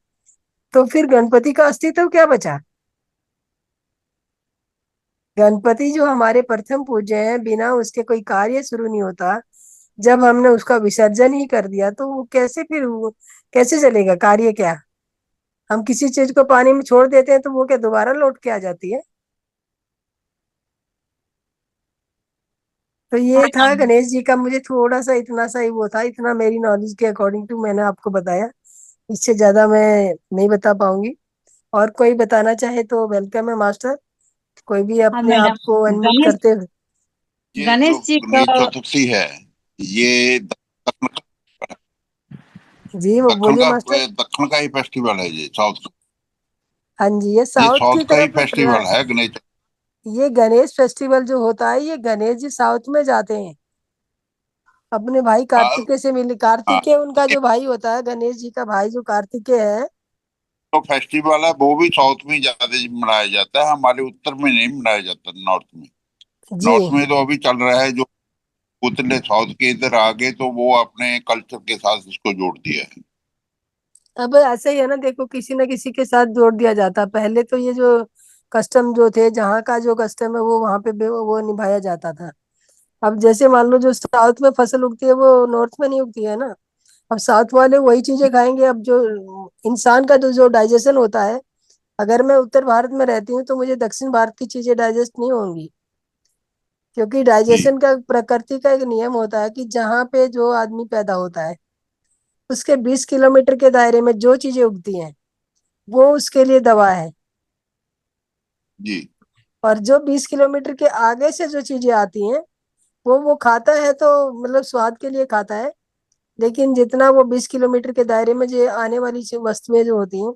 तो फिर गणपति का अस्तित्व क्या बचा? गणपति जो हमारे प्रथम पूज्य हैं, बिना उसके कोई कार्य शुरू नहीं होता। जब हमने उसका विसर्जन ही कर दिया तो वो कैसे चलेगा कार्य? क्या हम किसी चीज को पानी में छोड़ देते हैं तो वो क्या दोबारा लौट के आ जाती है? तो ये था गणेश जी का, मुझे थोड़ा सा इतना सा ही वो था, इतना मेरी नॉलेज के अकॉर्डिंग टू मैंने आपको बताया। इससे ज्यादा मैं नहीं बता पाऊंगी। और कोई बताना चाहे तो वेलकम है मास्टर। कोई भी हाँ अपने आप मैडम, को अनम्यूट गणेश करते हुए। ये जो गणेश जी का। गणेश चतुर्थी है, ये जी वो बोलिए मास्टर। दक्षिण का ही फेस्टिवल है, ये साउथ का। हाँ जी, ये ये साउथ की साउथ का ही तरफ फेस्टिवल है गणेश। ये गणेश फेस्टिवल जो होता है, ये गणेश जी साउथ में जाते हैं अपने भाई हाँ, कार्तिकेय से मिलने। हाँ, कार्तिकेय उनका जो भाई होता है, गणेश जी का भाई जो कार्तिकेय है। तो फेस्टिवल है वो भी साउथ में ज्यादा मनाया जाता है, हमारे उत्तर में नहीं मनाया जाता, नॉर्थ में। जी। नॉर्थ में तो अभी चल रहा है, जो उतने साउथ के इधर आ गए तो वो अपने कल्चर के साथ इसको जोड़ दिया है। अब ऐसे ही है ना, देखो किसी न किसी के साथ जोड़ दिया जाता। पहले तो ये जो कस्टम जो थे, जहाँ का जो कस्टम है वो वहां पे वो निभाया जाता था। अब जैसे मान लो जो साउथ में फसल उगती है वो नॉर्थ में नहीं उगती है ना। अब साउथ वाले वही चीजें खाएंगे। अब जो इंसान का जो जो डाइजेशन होता है, अगर मैं उत्तर भारत में रहती हूँ तो मुझे दक्षिण भारत की चीजें डाइजेस्ट नहीं होंगी। क्योंकि जी, डाइजेशन का प्रकृति का एक नियम होता है कि जहाँ पे जो आदमी पैदा होता है, उसके 20 किलोमीटर के दायरे में जो चीजें उगती हैं वो उसके लिए दवा है। जी, और जो 20 किलोमीटर के आगे से जो चीजें आती हैं वो खाता है तो मतलब स्वाद के लिए खाता है। लेकिन जितना वो 20 किलोमीटर के दायरे में जो आने वाली वस्तुएं जो होती हैं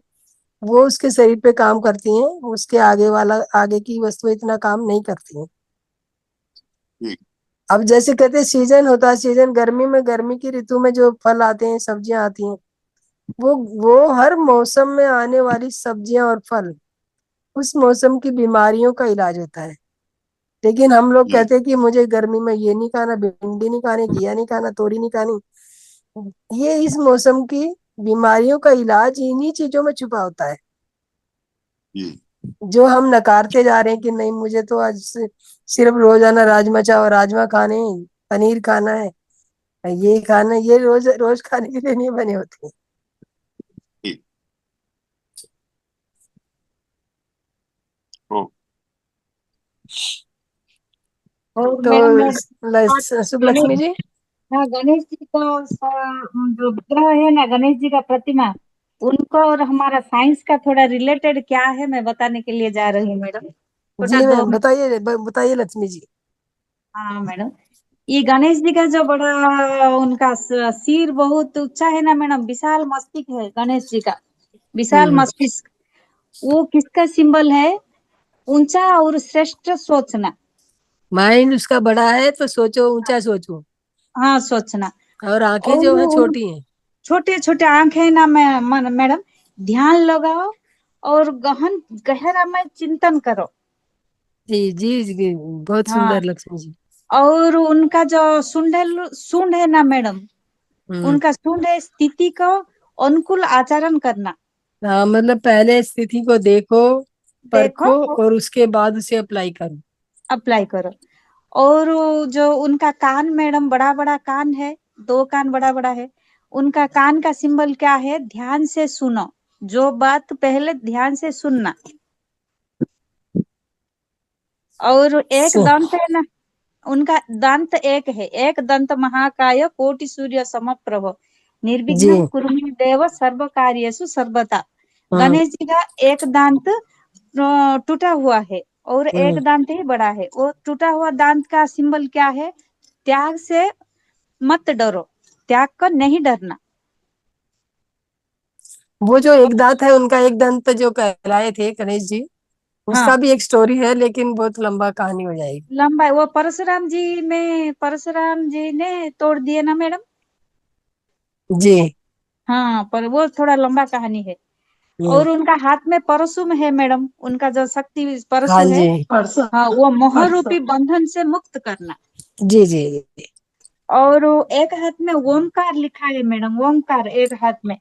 वो उसके शरीर पे काम करती हैं, उसके आगे की वस्तुएं इतना काम नहीं करती हैं। जी, अब जैसे कहते हैं सीजन होता है, सीजन गर्मी में, गर्मी की ऋतु में जो फल आते हैं, सब्जियां आती हैं, वो हर मौसम में आने वाली सब्जियां और फल उस मौसम की बीमारियों का इलाज होता है। लेकिन हम लोग जी, कहते हैं कि मुझे गर्मी में ये नहीं खाना, भिंडी नहीं खानी, घिया नहीं खाना, तोरी नहीं खानी। ये इस मौसम की बीमारियों का इलाज इन्हीं चीजों में छुपा होता है, जी, जो हम नकारते जा रहे हैं कि नहीं मुझे तो आज सिर्फ रोजाना राजमा चावल राजमा खाने हैं, पनीर खाना है, ये खाना है। ये रोज रोज खाने के लिए नहीं बने होते। जी। तो और तो मैडम मैं शुभ गणेश लक्ष्मी जी। हाँ, गणेश जी का जो विग्रह है ना, गणेश जी का प्रतिमा, उनको और हमारा साइंस का थोड़ा रिलेटेड क्या है, मैं बताने के लिए जा रही हूँ मैडम। छोटा जी दो मैम, मिनट। बताइए लक्ष्मी जी। हाँ मैडम, ये गणेश जी का जो बड़ा उनका सिर बहुत ऊंचा है ना मैडम, विशाल मस्तिष्क है गणेश जी का। विशाल हम्म। मस्तिष्क, वो किसका सिंबल है? ऊंचा और श्रेष्ठ सोचना। माइंड उसका बड़ा है तो सोचो, ऊंचा सोचो। हाँ, सोचना। और आंखें जो है और छोटी हैं। छोटे छोटे आंख है ना मैडम, ध्यान लगाओ और गहन गहरा में चिंतन करो। जी जी जी, बहुत हाँ, सुंदर लक्ष्मी जी। और उनका जो सूंड है ना मैडम, हम्म। उनका सूंड है स्थिति को अनुकूल आचरण करना। हाँ, मतलब पहले स्थिति को देखो, देखो, परखो और उसके बाद उसे अप्लाई करो। अप्लाई करो। और जो उनका कान मैडम, बड़ा बड़ा कान है, दो कान बड़ा बड़ा है। उनका कान का सिंबल क्या है? ध्यान से सुनो, जो बात पहले ध्यान से सुनना। और एक स- दंत है ना, उनका दंत एक है, एक दंत महाकाय कोटि सूर्य समप्रभ, जी। निर्विघ्नं कुरु मे देव सर्व कार्येषु सर्वदा। हम्म। गणेश जी का एक दांत टूटा हुआ है और एक हम्म। दांत ही बड़ा है। वो टूटा हुआ दांत का सिंबल क्या है? त्याग से मत डरो, त्याग कर नहीं डरना। वो जो एक दांत है, उनका एक दंत जो कहलाए थे गणेश जी, हाँ, उसका भी एक स्टोरी है, लेकिन बहुत लंबा कहानी हो जाएगी। लंबा है। वो परशुराम जी ने तोड़ दिए ना मैडम। जी। हाँ, पर वो थोड़ा लंबा कहानी है। और उनका हाथ में परशुम है मैडम, उनका जो शक्ति हाँ परशु है, जी परसों हाँ, वो मोह परसों रूपी बंधन से मुक्त करना। जी जी जी। और एक हाथ में ओमकार लिखा है मैडम, ओमकार एक हाथ में,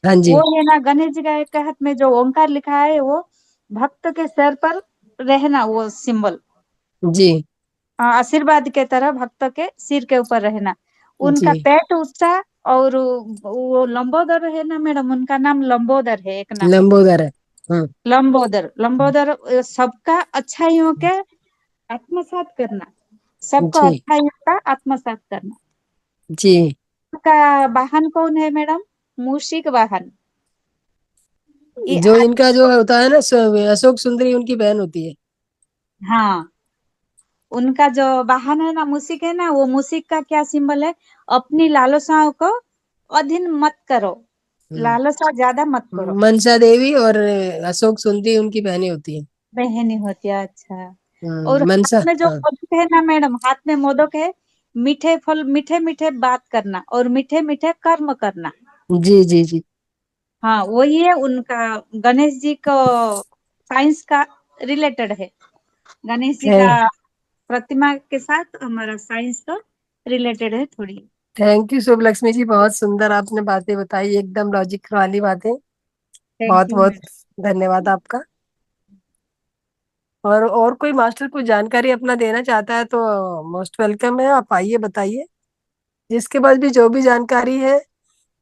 हाँ जी वो है ना गणेश जी का एक हाथ में जो ओमकार लिखा है, वो भक्त के सर पर रहना, वो सिंबल जी आशीर्वाद के तरह भक्त के सिर के ऊपर रहना। उनका जी। पेट ऊंचा, और वो लंबोदर है ना मैडम, उनका नाम लंबोदर है, एक नाम लंबोदर है। हम्म। लंबोदर। लंबोदर सबका अच्छाइयों के आत्मसात करना, सबका जी अच्छाइयों का आत्मसात करना। जी। उनका वाहन कौन है मैडम? मूषिक वाहन। ये जो इनका जो होता है ना, अशोक सुंदरी उनकी बहन होती है। हाँ, उनका जो वाहन है ना, मूषिक है ना, वो मूषिक का क्या सिंबल है? अपनी लालसाओं को अधीन मत करो, लालसा ज्यादा मत करो। मनसा देवी और अशोक सुंदरी उनकी बहनें होती है। बहनी होती है, अच्छा। और मनसा, हाथ में जो हाँ। मोदक है ना मैडम, हाथ में मोदक है, मीठे फल, मीठे मीठे बात करना और मीठे मीठे कर्म करना। जी जी जी। हाँ, वही है उनका। गणेश जी को साइंस का रिलेटेड है, गणेश जी का प्रतिमा के साथ हमारा साइंस का रिलेटेड है थोड़ी। थैंक यू शुभ लक्ष्मी जी, बहुत सुंदर आपने बातें बताई, एकदम लॉजिक वाली बातें। थैंक बहुत यू बहुत मैडम। धन्यवाद आपका। और कोई मास्टर कुछ जानकारी अपना देना चाहता है तो मोस्ट वेलकम है, आप आइए बताइए। जिसके पास भी जो भी जानकारी है,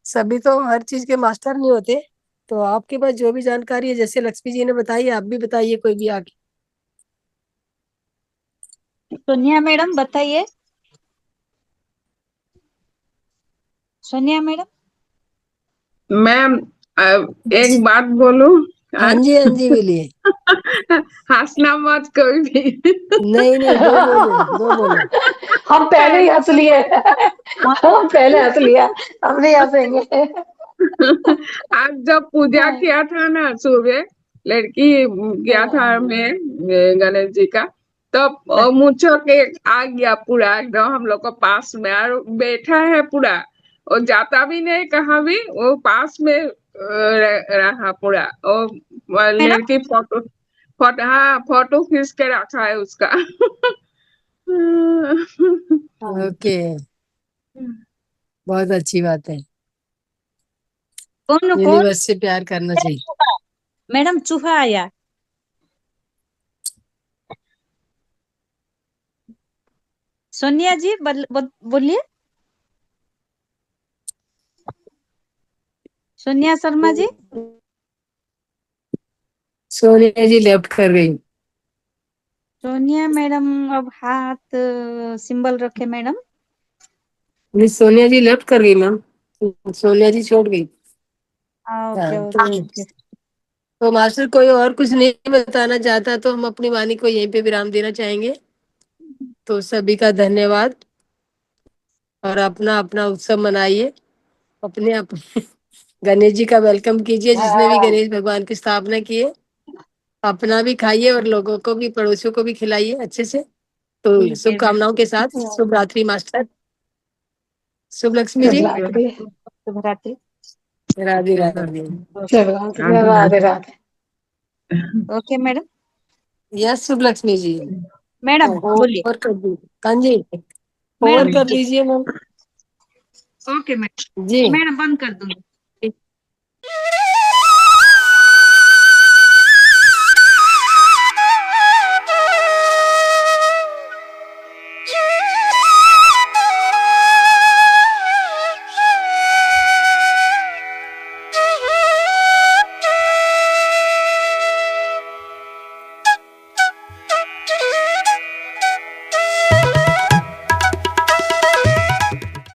सभी तो हर चीज के मास्टर नहीं होते, तो आपके पास जो भी जानकारी है, जैसे लक्ष्मी जी ने बताई, आप भी बताइए कोई भी आके। सोनिया मैडम बताइए, सोनिया मैडम। मैम, एक बात बोलूं? हाँ जी हाँ जी, बोलिए। हंसना मत कोई भी। नहीं नहीं, दो बोलो, दो बोलो। हम पहले ही हंस लिए। हम पहले हंस लिया, हम नहीं हंसेंगे। आज जब पूजा किया था ना सुबह, लड़की गया था मैं गणेश जी का, तब मुझे के आ गया पूरा एकदम हम लोग को पास में, और बैठा है पूरा, और जाता भी नहीं कहाँ भी, वो पास में रहा पूरा। और मैडम, लड़की फोटो फोटो, हाँ, फोटो खींच के रखा है उसका। ओके, बहुत अच्छी बात है। कौन कौन? यूनिवर्स से प्यार करना चाहिए। चूहा। मैडम, चूहा आया। सोनिया जी बोलिए, सोनिया शर्मा जी। सोनिया जी लेफ्ट कर गई। सोनिया मैडम अब हाथ सिंबल रखे मैडम। मिस सोनिया जी लेफ्ट कर गई मैम, सोनिया जी छोड़ गई। ओके हाँ ओके ओके। तो मास्टर कोई और कुछ नहीं बताना चाहता तो हम अपनी वाणी को यहीं पे विराम देना चाहेंगे। तो सभी का धन्यवाद, और अपना अपना उत्सव मनाइए, अपने अपने गणेश जी का वेलकम कीजिए, जिसने भी हाँ, गणेश भगवान की स्थापना की है। अपना भी खाइए और लोगों को भी, पड़ोसियों को भी खिलाइए अच्छे से। तो ठीक है मैडम। शुभकामनाओं के साथ शुभ रात्रि मास्टर, शुभ लक्ष्मी शुभ जी। रात्रि। शुभ रात्रि। राधे राधे। शुभ रात्रि, Radhe Radhe. Okay madam. Yes Shubh Lakshmi ji. Madam बोलिए। ओवर कर दीजिए, हाँ जी, ओवर मैडम कर बोलिए। दीजिए मैम। ओके मैडम, जी मैडम बंद कर दूंगी।